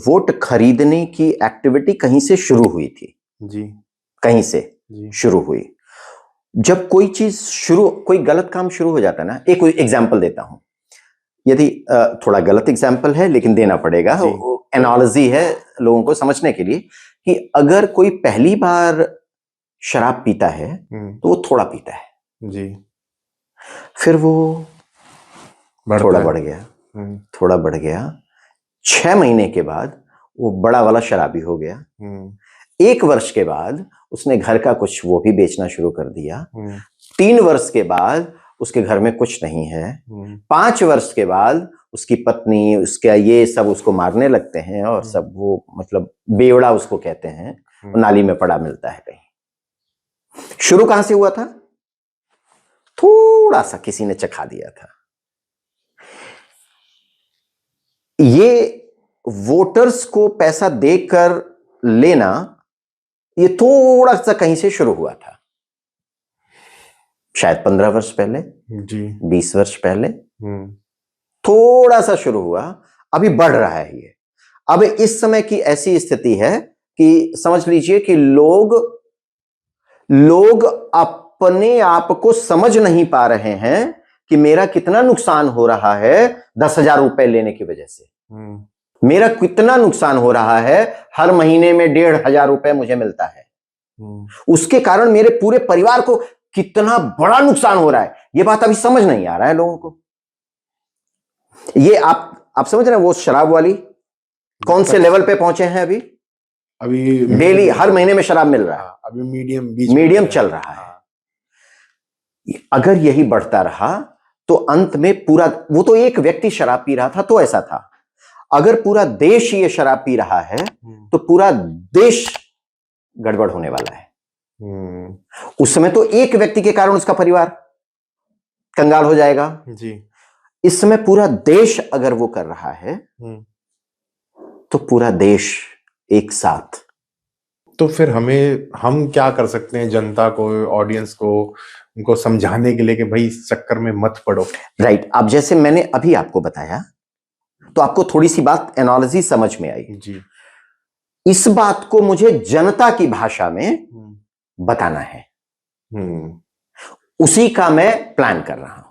वोट खरीदने की एक्टिविटी कहीं से शुरू हुई थी जी, कहीं से शुरू हुई। जब कोई चीज कोई गलत काम शुरू हो जाता है ना, एक एग्जांपल देता हूं, यदि थोड़ा गलत एग्जांपल है लेकिन देना पड़ेगा, एनालॉजी है लोगों को समझने के लिए, कि अगर कोई पहली बार शराब पीता है तो वो थोड़ा पीता है जी, फिर वो थोड़ा बढ़ गया, थोड़ा बढ़ गया, 6 महीने के बाद वो बड़ा वाला शराबी हो गया, 1 वर्ष के बाद उसने घर का कुछ वो भी बेचना शुरू कर दिया, 3 वर्ष के बाद उसके घर में कुछ नहीं है, 5 वर्ष के बाद उसकी पत्नी उसका ये सब उसको मारने लगते हैं और सब वो मतलब बेवड़ा उसको कहते हैं, नाली में पड़ा मिलता है कहीं। शुरू कहां से हुआ था? थोड़ा सा किसी ने चखा दिया था। ये वोटर्स को पैसा देकर लेना ये थोड़ा सा कहीं से शुरू हुआ था, शायद 15 वर्ष पहले जी, 20 वर्ष पहले थोड़ा सा शुरू हुआ, अभी बढ़ रहा है ये। अब इस समय की ऐसी स्थिति है कि समझ लीजिए कि लोग अपने आप को समझ नहीं पा रहे हैं कि मेरा कितना नुकसान हो रहा है 10,000 रुपए लेने की वजह से, मेरा कितना नुकसान हो रहा है, हर महीने में 1,500 रुपए मुझे मिलता है, उसके कारण मेरे पूरे परिवार को कितना बड़ा नुकसान हो रहा है। यह बात अभी समझ नहीं आ रहा है लोगों को। ये आप समझ रहे हैं वो शराब वाली कौन से लेवल पे पहुंचे हैं? अभी डेली हर महीने में शराब मिल रहा है, अभी मीडियम चल रहा है। अगर यही बढ़ता रहा तो अंत में पूरा, वो तो एक व्यक्ति शराब पी रहा था तो ऐसा था, अगर पूरा देश ये शराब पी रहा है तो पूरा देश गड़बड़ होने वाला है। उस समय तो एक व्यक्ति के कारण उसका परिवार कंगाल हो जाएगा जी। इस समय पूरा देश अगर वो कर रहा है तो पूरा देश एक साथ। तो फिर हम क्या कर सकते हैं जनता को, ऑडियंस को, उनको समझाने के लिए कि भाई इस चक्कर में मत पड़ो? राइट। अब जैसे मैंने अभी आपको बताया तो आपको थोड़ी सी बात एनालॉजी समझ में आई जी। इस बात को मुझे जनता की भाषा में बताना है, उसी का मैं प्लान कर रहा हूं।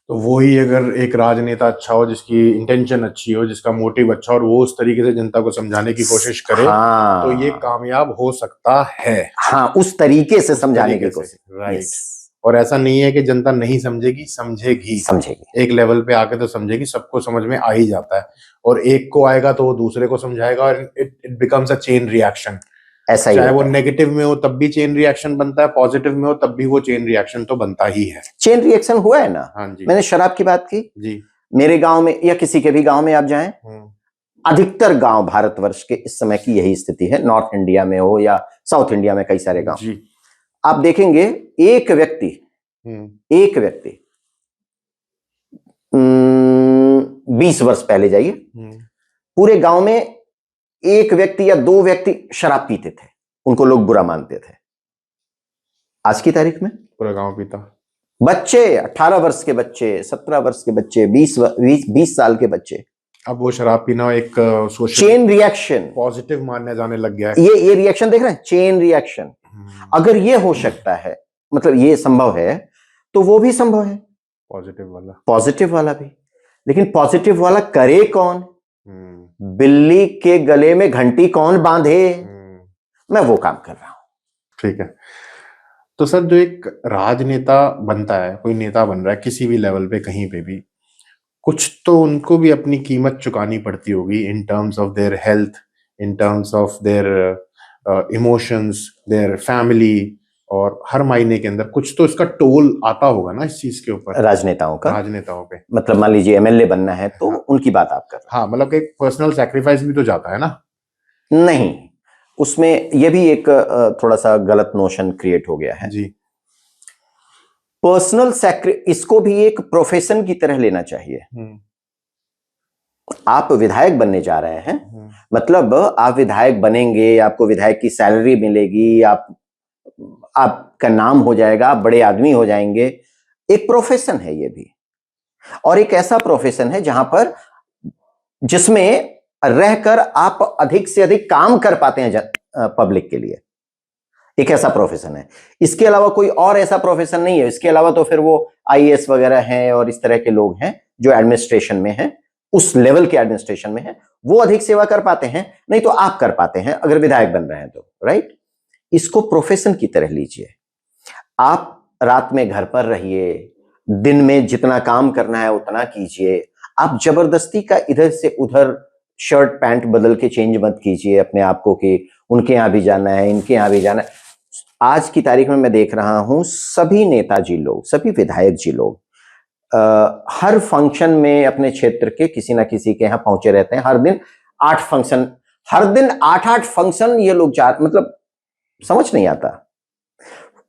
तो वही अगर एक राजनेता अच्छा हो, जिसकी इंटेंशन अच्छी हो, जिसका मोटिव अच्छा हो, और वो उस तरीके से जनता को समझाने की कोशिश करे, तो ये कामयाब हो सकता है। हाँ, उस तरीके से समझाने की कोशिश। राइट। और ऐसा नहीं है कि जनता नहीं समझेगी, समझेगी। एक लेवल पे आके तो समझेगी, सबको समझ में आ ही जाता है, और एक को आएगा तो वो दूसरे को समझाएगा, और it becomes a chain reaction. ऐसा ही चाहे वो नेगेटिव में हो तब भी चेन रिएक्शन बनता है, पॉजिटिव में हो तब भी वो चेन रिएक्शन तो बनता ही है। चेन रिएक्शन हुआ है ना। हाँ जी। मैंने शराब की बात की जी। मेरे गांव में या किसी के भी गांव में आप जाएं, अधिकतर गांव भारतवर्ष के इस समय की यही स्थिति है, नॉर्थ इंडिया में हो या साउथ इंडिया में कई सारे गांव जी। आप देखेंगे एक व्यक्ति 20 वर्ष पहले जाइए, पूरे गांव में एक व्यक्ति या दो व्यक्ति शराब पीते थे, उनको लोग बुरा मानते थे। आज की तारीख में पूरा गांव पीता। बच्चे 18 वर्ष के बच्चे, 17 वर्ष के बच्चे, 20 साल के बच्चे, अब वो शराब पीना एक सोशल चेन रिएक्शन पॉजिटिव मानने जाने लग गया है। ये रिएक्शन देख रहे हैं, चेन रिएक्शन। अगर ये हो सकता है, मतलब ये संभव है, तो वो भी संभव है, पॉजिटिव वाला भी। लेकिन पॉजिटिव वाला करे कौन? बिल्ली के गले में घंटी कौन बांधे? मैं वो काम कर रहा हूं। ठीक है। तो सर, जो एक राजनेता बनता है, कोई नेता बन रहा है किसी भी लेवल पे, कहीं पे भी, कुछ तो उनको भी अपनी कीमत चुकानी पड़ती होगी in terms of their health, in terms of their emotions, their family, और हर महीने के अंदर कुछ तो इसका टोल आता होगा ना इस चीज के ऊपर, राजनेताओं पे। मतलब मान लीजिए एमएलए बनना है तो उनकी बात आप कर रहे हैं। हाँ, मतलब एक पर्सनल सैक्रिफाइस भी तो जाता है ना। नहीं, उसमें ये भी एक थोड़ा सा गलत नोशन क्रिएट हो गया है जी। पर्सनल इसको भी एक प्रोफेशन की तरह लेना चाहिए। आप विधायक बनने जा रहे हैं, मतलब आप विधायक बनेंगे, आपको विधायक की सैलरी मिलेगी, आपका नाम हो जाएगा, आप बड़े आदमी हो जाएंगे। एक प्रोफेशन है ये भी, और एक ऐसा प्रोफेशन है जहां पर जिसमें रहकर आप अधिक से अधिक काम कर पाते हैं पब्लिक के लिए। एक ऐसा प्रोफेशन है, इसके अलावा कोई और ऐसा प्रोफेशन नहीं है। इसके अलावा तो फिर वो आईएएस वगैरह हैं और इस तरह के लोग हैं जो एडमिनिस्ट्रेशन में हैं, उस लेवल के एडमिनिस्ट्रेशन में हैं, वो अधिक सेवा कर पाते हैं। नहीं तो आप कर पाते हैं अगर विधायक बन रहे हैं तो, राइट। इसको प्रोफेशन की तरह लीजिए। आप रात में घर पर रहिए, दिन में जितना काम करना है उतना कीजिए। आप जबरदस्ती का इधर से उधर शर्ट पैंट बदल के चेंज मत कीजिए अपने आप को कि उनके यहां भी जाना है, इनके यहां भी जाना है। आज की तारीख में मैं देख रहा हूं सभी नेताजी लोग, सभी विधायक जी लोग हर फंक्शन में अपने क्षेत्र के किसी ना किसी के यहां पहुंचे रहते हैं। हर दिन 8 फंक्शन ये लोग मतलब समझ नहीं आता।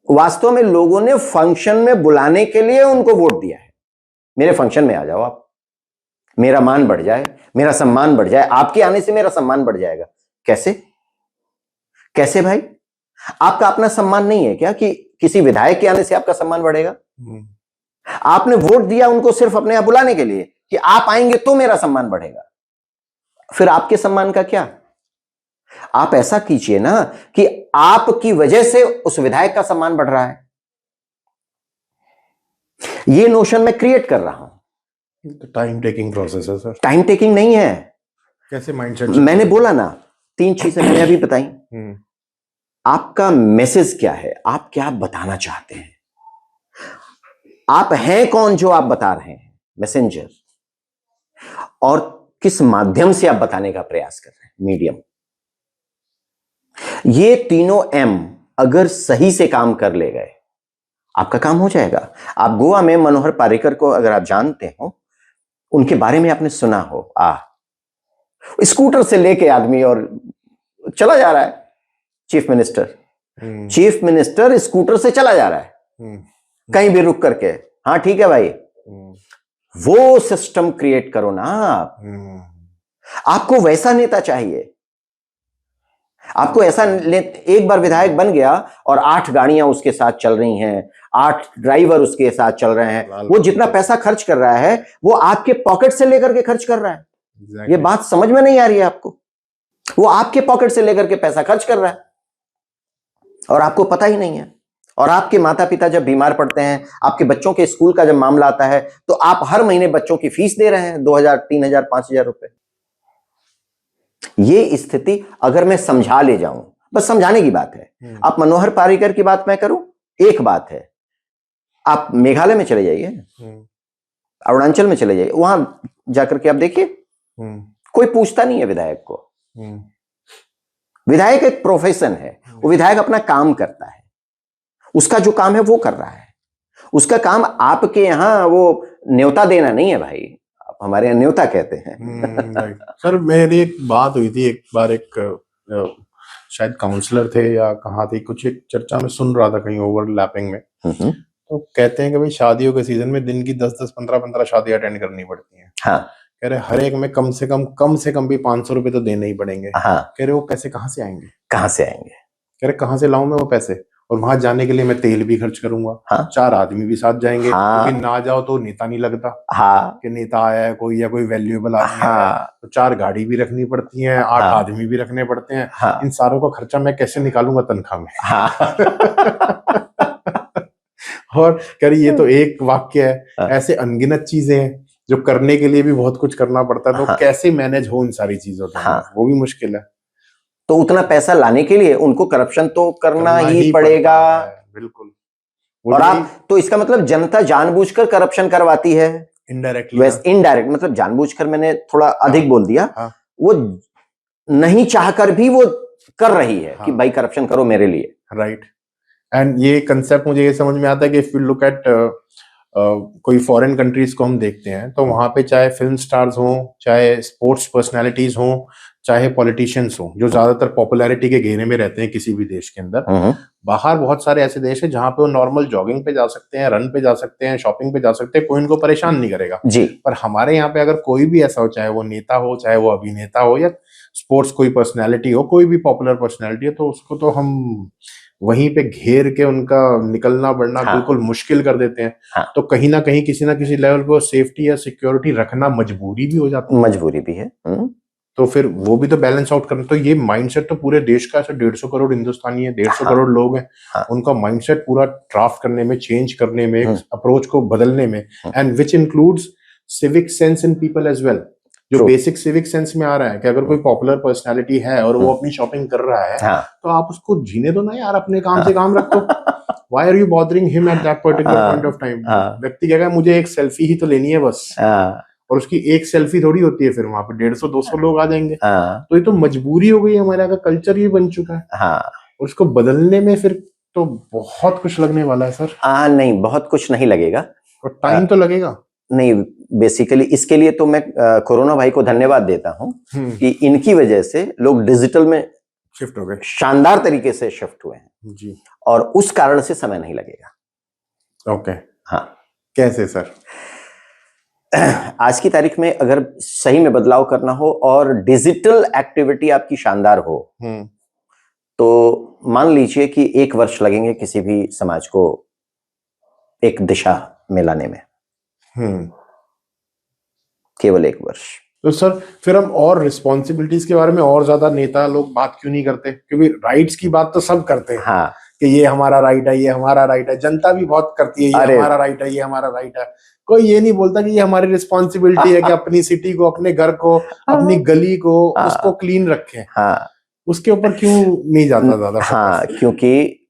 वास्तव में लोगों ने फंक्शन में बुलाने के लिए उनको वोट दिया है। मेरे फंक्शन में आ जाओ आप, मेरा मान बढ़ जाए, मेरा सम्मान बढ़ जाए, आपके आने से मेरा सम्मान बढ़ जाएगा। कैसे भाई? आपका अपना सम्मान नहीं है क्या कि किसी विधायक के आने से आपका सम्मान बढ़ेगा? आपने वोट दिया उनको सिर्फ अपने यहां बुलाने के लिए कि आप आएंगे तो मेरा सम्मान बढ़ेगा। फिर आपके सम्मान का क्या? आप ऐसा कीजिए ना कि आपकी वजह से उस विधायक का सम्मान बढ़ रहा है। ये नोशन मैं क्रिएट कर रहा हूं। टाइम टेकिंग प्रोसेस है सर। टाइम टेकिंग नहीं है। कैसे माइंडसेट? मैंने बोला ना, 3 चीजें मैंने अभी बताई। आपका मैसेज क्या है? आप क्या बताना चाहते हैं? आप हैं कौन जो आप बता रहे हैं? मैसेंजर। और किस माध्यम से आप बताने का प्रयास कर रहे हैं? मीडियम। ये तीनों एम अगर सही से काम कर ले गए, आपका काम हो जाएगा। आप गोवा में मनोहर पार्रिकर को अगर आप जानते हो, उनके बारे में आपने सुना हो, स्कूटर से लेके आदमी और चला जा रहा है। चीफ मिनिस्टर स्कूटर से चला जा रहा है, कहीं भी रुक करके। हाँ ठीक है भाई, वो सिस्टम क्रिएट करो ना आप। आपको वैसा नेता चाहिए। आपको ऐसा एक बार विधायक बन गया और 8 गाड़ियां उसके साथ चल रही हैं, 8 ड्राइवर उसके साथ चल रहे हैं। वो जितना पैसा खर्च कर रहा है वो आपके पॉकेट से लेकर के खर्च कर रहा है। ये बात समझ में नहीं आ रही है आपको? वो आपके पॉकेट से लेकर के पैसा खर्च कर रहा है और आपको पता ही नहीं है। और आपके माता पिता जब बीमार पड़ते हैं, आपके बच्चों के स्कूल का जब मामला आता है, तो आप हर महीने बच्चों की फीस दे रहे हैं 2000, 3000, 5000 रुपए। ये स्थिति अगर मैं समझा ले जाऊं, बस समझाने की बात है। आप मनोहर पार्रिकर की बात मैं करूं, एक बात है, आप मेघालय में चले जाइए, अरुणाचल में चले जाइए, वहां जाकर के आप देखिए, कोई पूछता नहीं है विधायक को। विधायक एक प्रोफेशन है, वो विधायक अपना काम करता है, उसका जो काम है वो कर रहा है। उसका काम आपके यहां वो न्योता देना नहीं है भाई। हमारे यहाँ न्योता कहते हैं। राइट सर, मेरी एक बात हुई थी एक बार, एक शायद काउंसलर थे या कहाँ थे, कुछ एक चर्चा में सुन रहा था कहीं ओवरलैपिंग में, तो कहते हैं कि भाई शादियों के सीजन में दिन की 10-10, 15-15 शादी अटेंड करनी पड़ती हैं। हाँ। कह रहे हर एक में कम से कम भी 500 रुपए तो देने ही पड़ेंगे। हाँ। कह रहे वो पैसे कहाँ से आएंगे? कहाँ से आएंगे? कह रहे कहाँ से लाऊं मैं वो पैसे, और वहां जाने के लिए मैं तेल भी खर्च करूंगा। हाँ। 4 आदमी भी साथ जाएंगे। हाँ। क्योंकि ना जाओ तो नेता नहीं लगता। हाँ। कि नेता आया है कोई, या कोई वैल्यूएबल आदमी आया है, तो 4 गाड़ी भी रखनी पड़ती है, 8 हाँ। आदमी भी रखने पड़ते हैं। हाँ। इन सारों का खर्चा मैं कैसे निकालूंगा तनख्वाह में? हाँ। और कह रही ये तो एक वाक्य है, हाँ। ऐसे अनगिनत चीजें हैं जो करने के लिए भी बहुत कुछ करना पड़ता है। तो हाँ। कैसे मैनेज हो इन सारी चीजों के, हाँ। वो भी मुश्किल है। तो उतना पैसा लाने के लिए उनको करप्शन तो करना ही पड़ेगा। बिल्कुल। और आप तो इसका मतलब जनता जानबूझकर करप्शन करवाती है इनडायरेक्टली। वैसे इनडायरेक्ट मतलब जानबूझकर मैंने थोड़ा अधिक बोल दिया। हाँ। वो नहीं चाहकर भी वो कर रही है कि भाई करप्शन करो मेरे लिए। राइट। एंड ये कंसेप्ट मुझे ये समझ में आता है कि इफ यू लुक एट कोई फॉरेन कंट्रीज को हम देखते हैं, तो वहां पे चाहे फिल्म स्टार्स हों, चाहे स्पोर्ट्स पर्सनालिटीज हों, चाहे पॉलिटिशियंस हों, जो ज्यादातर पॉपुलैरिटी के घेरे में रहते हैं किसी भी देश के अंदर, बाहर बहुत सारे ऐसे देश हैं जहां पे वो नॉर्मल जॉगिंग पे जा सकते हैं, रन पे जा सकते हैं, शॉपिंग पे जा सकते हैं, कोई इनको परेशान नहीं करेगा जी। पर हमारे यहाँ पे अगर कोई भी ऐसा हो, चाहे वो नेता हो, चाहे वो अभिनेता हो, या स्पोर्ट्स कोई पर्सनैलिटी हो, कोई भी पॉपुलर पर्सनैलिटी हो, तो उसको तो हम वहीं पे घेर के उनका निकलना बढ़ना बिल्कुल मुश्किल कर देते हैं। तो कहीं ना कहीं किसी ना किसी लेवल पे सेफ्टी या सिक्योरिटी रखना मजबूरी भी हो जाती है। मजबूरी भी है। तो फिर वो भी तो बैलेंस आउट करना। तो ये माइंडसेट तो पूरे देश का, ऐसा 150 करोड़ हिंदुस्तानी है, 150 करोड़ लोग हैं, उनका माइंडसेट पूरा ड्राफ्ट करने में, चेंज करने में, अप्रोच को बदलने में, and which includes civic sense in people as well. जो बेसिक सिविक सेंस में आ रहा है कि अगर कोई पॉपुलर पर्सनालिटी है और वो अपनी शॉपिंग कर रहा है, तो आप उसको जीने दो ना यार, अपने काम से काम रखो। Why are you bothering him at that particular point of time? व्यक्ति कहेगा मुझे एक सेल्फी ही तो लेनी है बस, और उसकी एक सेल्फी थोड़ी होती है, फिर वहां पे 150-200 लोग आ जाएंगे। तो ये तो मजबूरी हो गई, हमारे यहाँ का कल्चर ही बन चुका है। और उसको बदलने में फिर तो बहुत कुछ लगने वाला है सर। नहीं, बहुत कुछ नहीं लगेगा, और टाइम तो लगेगा। नहीं, बेसिकली इसके लिए तो मैं कोरोना भाई को धन्यवाद देता हूं कि इनकी वजह से लोग डिजिटल में शिफ्ट हो गए, शानदार तरीके से शिफ्ट हुए हैं जी, और उस कारण से समय नहीं लगेगा। ओके। हाँ। कैसे सर? आज की तारीख में अगर सही में बदलाव करना हो और डिजिटल एक्टिविटी आपकी शानदार हो, तो मान लीजिए कि 1 वर्ष लगेंगे किसी भी समाज को एक दिशा में लाने में। केवल 1 वर्ष। तो सर फिर हम और रिस्पॉन्सिबिलिटीज के बारे में और ज्यादा नेता लोग बात क्यों नहीं करते? क्योंकि राइट्स की बात तो सब करते हैं। हाँ। कि ये हमारा राइट है, ये हमारा राइट है। जनता भी बहुत करती है, ये हमारा राइट है, ये हमारा राइट है। कोई ये नहीं बोलता कि ये हमारी रिस्पॉन्सिबिलिटी है कि अपनी सिटी को, अपने घर को, अपनी गली को, उसको क्लीन रखें। हाँ। उसके ऊपर क्यों नहीं जाता ज्यादा? हाँ, क्योंकि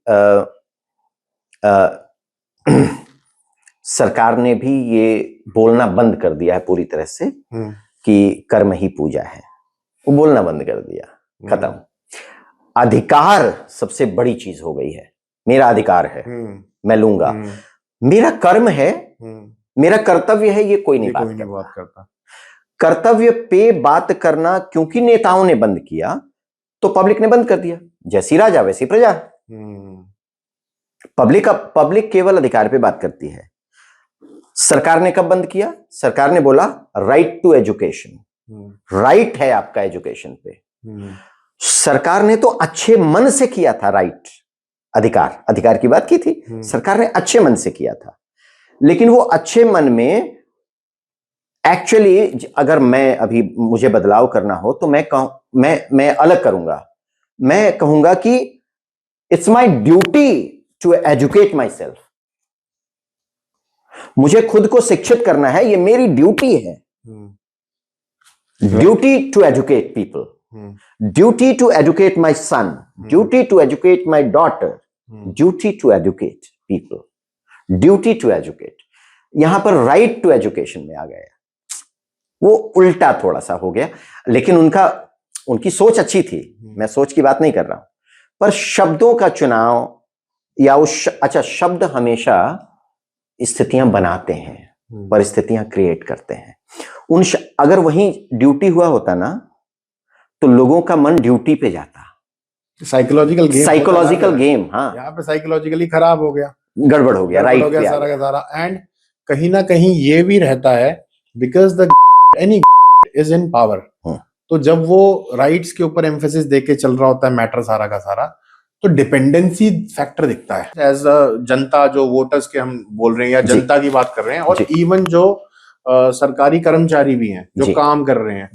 सरकार ने भी ये बोलना बंद कर दिया है पूरी तरह से कि कर्म ही पूजा है। वो बोलना बंद कर दिया, खत्म। अधिकार सबसे बड़ी चीज हो गई है। मेरा अधिकार है, मैं लूंगा। मेरा कर्म है, मेरा कर्तव्य है, ये कोई नहीं बात करता। कर्तव्य पे बात करना क्योंकि नेताओं ने बंद किया तो पब्लिक ने बंद कर दिया। जैसी राजा वैसी प्रजा। पब्लिक केवल अधिकार पे बात करती है। सरकार ने कब बंद किया? सरकार ने बोला राइट टू एजुकेशन, राइट है आपका एजुकेशन पे। सरकार ने तो अच्छे मन से किया था राइट, अधिकार की बात की थी। सरकार ने अच्छे मन से किया था, लेकिन वो अच्छे मन में एक्चुअली अगर मैं अभी मुझे बदलाव करना हो तो मैं अलग करूंगा। मैं कहूंगा कि it's my duty to educate my self. मुझे खुद को शिक्षित करना है, ये मेरी ड्यूटी है। Duty to educate people, duty to educate my son, duty to educate my daughter, duty to educate people, duty to educate. यहां पर राइट टू एजुकेशन में आ गया, वो उल्टा थोड़ा सा हो गया। लेकिन उनकी सोच अच्छी थी, मैं सोच की बात नहीं कर रहा हूं, पर शब्दों का चुनाव या अच्छा, शब्द हमेशा स्थितियां बनाते हैं, परिस्थितियां क्रिएट करते हैं। अगर वहीं ड्यूटी हुआ होता ना तो लोगों का मन ड्यूटी पे जाता। साइकोलॉजिकल गेम, हाँ, यहाँ पे साइकोलॉजिकली खराब हो गया, गड़बड़ हो गया, राइट पे सारा का सारा। एंड कहीं ना कहीं ये भी रहता है because the any is in power. तो जब वो राइट्स के ऊपर एम्फेसिस देके चल रहा होता है मैटर सारा का सारा, तो डिपेंडेंसी फैक्टर दिखता है। एज अ जनता, जो वोटर्स के हम बोल रहे हैं या जनता की बात कर रहे हैं, और इवन जो सरकारी कर्मचारी भी हैं जो काम कर रहे हैं,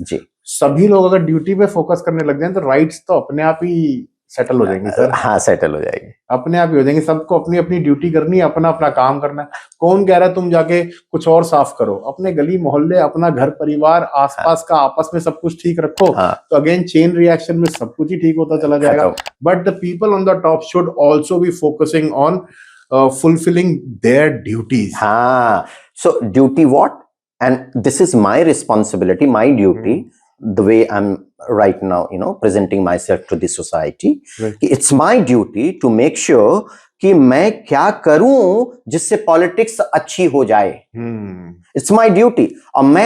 सभी लोग अगर ड्यूटी पे फोकस करने लग जाएं तो राइट्स तो अपने आप ही सेटल हो जाएंगे सर। हाँ, सेटल हो जाएंगे, अपने आप ही हो जाएंगे। सबको अपनी अपनी ड्यूटी करनी है, अपना अपना काम करना है। कौन कह रहा है तुम जाके कुछ और साफ करो? अपने गली मोहल्ले, अपना घर परिवार, आसपास का आपस में सब कुछ ठीक रखो, तो अगेन चेन रिएक्शन में सब कुछ ही ठीक होता चला जाएगा। But the people on the top should also be focusing on fulfilling their duties. So duty what? And this is my responsibility, my duty, the way I'm right now, presenting myself to the society. It's my duty to make sure कि मैं क्या करूं जिससे politics अच्छी हो जाए। It's my duty. और मैं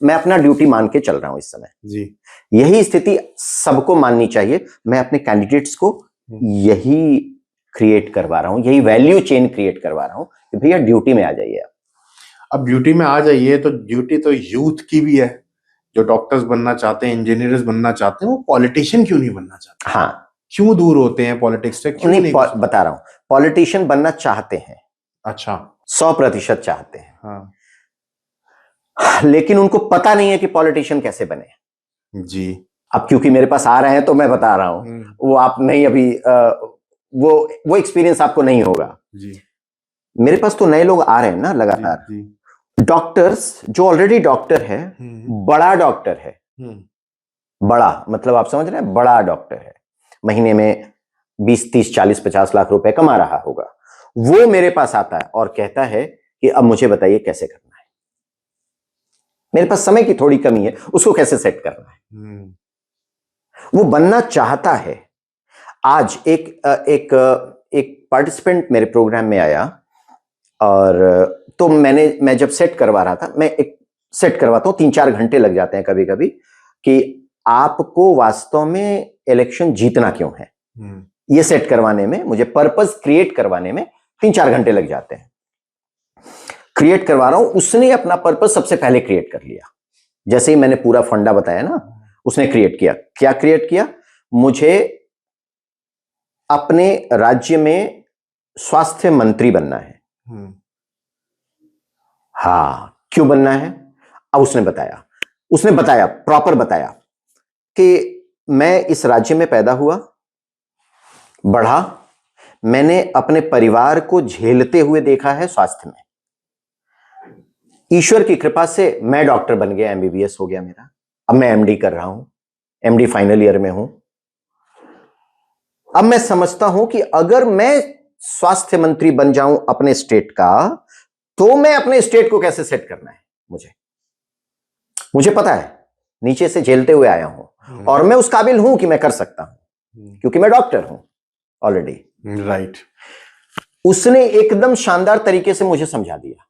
मैं अपना ड्यूटी मान के चल रहा हूं इस समय जी। यही स्थिति सबको माननी चाहिए। मैं अपने कैंडिडेट्स को यही क्रिएट करवा रहा हूं, यही वैल्यू चेन क्रिएट करवा रहा हूं कि भैया ड्यूटी में आ जाइए। अब ड्यूटी में आ जाइए तो ड्यूटी तो यूथ की भी है, जो डॉक्टर्स बनना चाहते हैं, इंजीनियर्स बनना चाहते हैं, वो पॉलिटिशियन क्यों नहीं बनना चाहते? हाँ, क्यों दूर होते हैं पॉलिटिक्स से? क्यों नहीं बता रहा हूं। पॉलिटिशियन बनना चाहते हैं, अच्छा, 100% चाहते हैं, हाँ, लेकिन उनको पता नहीं है कि पॉलिटिशियन कैसे बने। जी। अब क्योंकि मेरे पास आ रहे हैं तो मैं बता रहा हूं, वो आप नहीं अभी वो एक्सपीरियंस आपको नहीं होगा जी। मेरे पास तो नए लोग आ रहे हैं ना लगातार। डॉक्टर्स जो ऑलरेडी डॉक्टर है, बड़ा डॉक्टर है, बड़ा मतलब आप समझ रहे हैं, बड़ा डॉक्टर है, महीने में 20, 30, 40, 50 लाख रुपए कमा रहा होगा, वो मेरे पास आता है और कहता है कि अब मुझे बताइए कैसे करना है, मेरे पास समय की थोड़ी कमी है, उसको कैसे सेट करना है। वो बनना चाहता है। आज एक पार्टिसिपेंट मेरे प्रोग्राम में आया और तो मैं जब सेट करवा रहा था, मैं एक सेट करवाता हूं, 3-4 घंटे लग जाते हैं कभी कभी, कि आपको वास्तव में इलेक्शन जीतना क्यों है, ये सेट करवाने में, मुझे पर्पस क्रिएट करवाने में 3-4 घंटे लग जाते हैं। क्रिएट करवा रहा हूं, उसने अपना पर्पस सबसे पहले क्रिएट कर लिया। जैसे ही मैंने पूरा फंडा बताया ना, उसने क्रिएट किया। क्या क्रिएट किया? मुझे अपने राज्य में स्वास्थ्य मंत्री बनना है। हाँ, क्यों बनना है? अब उसने बताया प्रॉपर बताया कि मैं इस राज्य में पैदा हुआ, बढ़ा, मैंने अपने परिवार को झेलते हुए देखा है स्वास्थ्य में। ईश्वर की कृपा से मैं डॉक्टर बन गया, MBBS हो गया मेरा, अब मैं MD कर रहा हूं, MD फाइनल ईयर में हूं। अब मैं समझता हूं कि अगर मैं स्वास्थ्य मंत्री बन जाऊं अपने स्टेट का, तो मैं अपने स्टेट को कैसे सेट करना है, मुझे पता है, नीचे से झेलते हुए आया हूं और मैं उस काबिल हूं कि मैं कर सकता हूं, क्योंकि मैं डॉक्टर हूं ऑलरेडी। राइट। उसने एकदम शानदार तरीके से मुझे समझा दिया।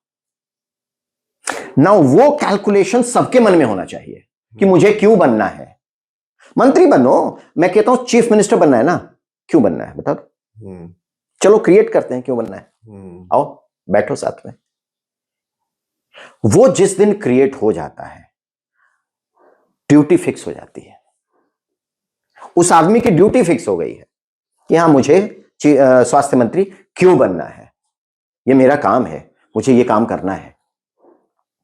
नाउ वो कैलकुलेशन सबके मन में होना चाहिए कि मुझे क्यों बनना है। मंत्री बनो, मैं कहता हूं चीफ मिनिस्टर बनना है ना, क्यों बनना है बता दो, चलो क्रिएट करते हैं क्यों बनना है, आओ बैठो साथ में। वो जिस दिन क्रिएट हो जाता है, ड्यूटी फिक्स हो जाती है, उस आदमी की ड्यूटी फिक्स हो गई है कि हाँ, मुझे स्वास्थ्य मंत्री क्यों बनना है, ये मेरा काम है, मुझे ये काम करना है,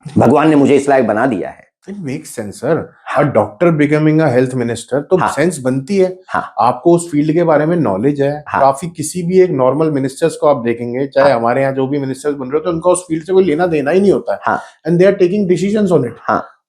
भगवान ने मुझे इस लायक बना दिया है। It makes sense sir. A doctor becoming a health minister, तो सेंस बनती है। आपको उस फील्ड के बारे में नॉलेज है काफी। किसी भी एक नॉर्मल मिनिस्टर्स को आप देखेंगे, चाहे हमारे यहाँ जो भी मिनिस्टर्स बन रहे हो, तो उनका उस फील्ड से कोई लेना देना ही नहीं होता है, and they are taking decisions on it.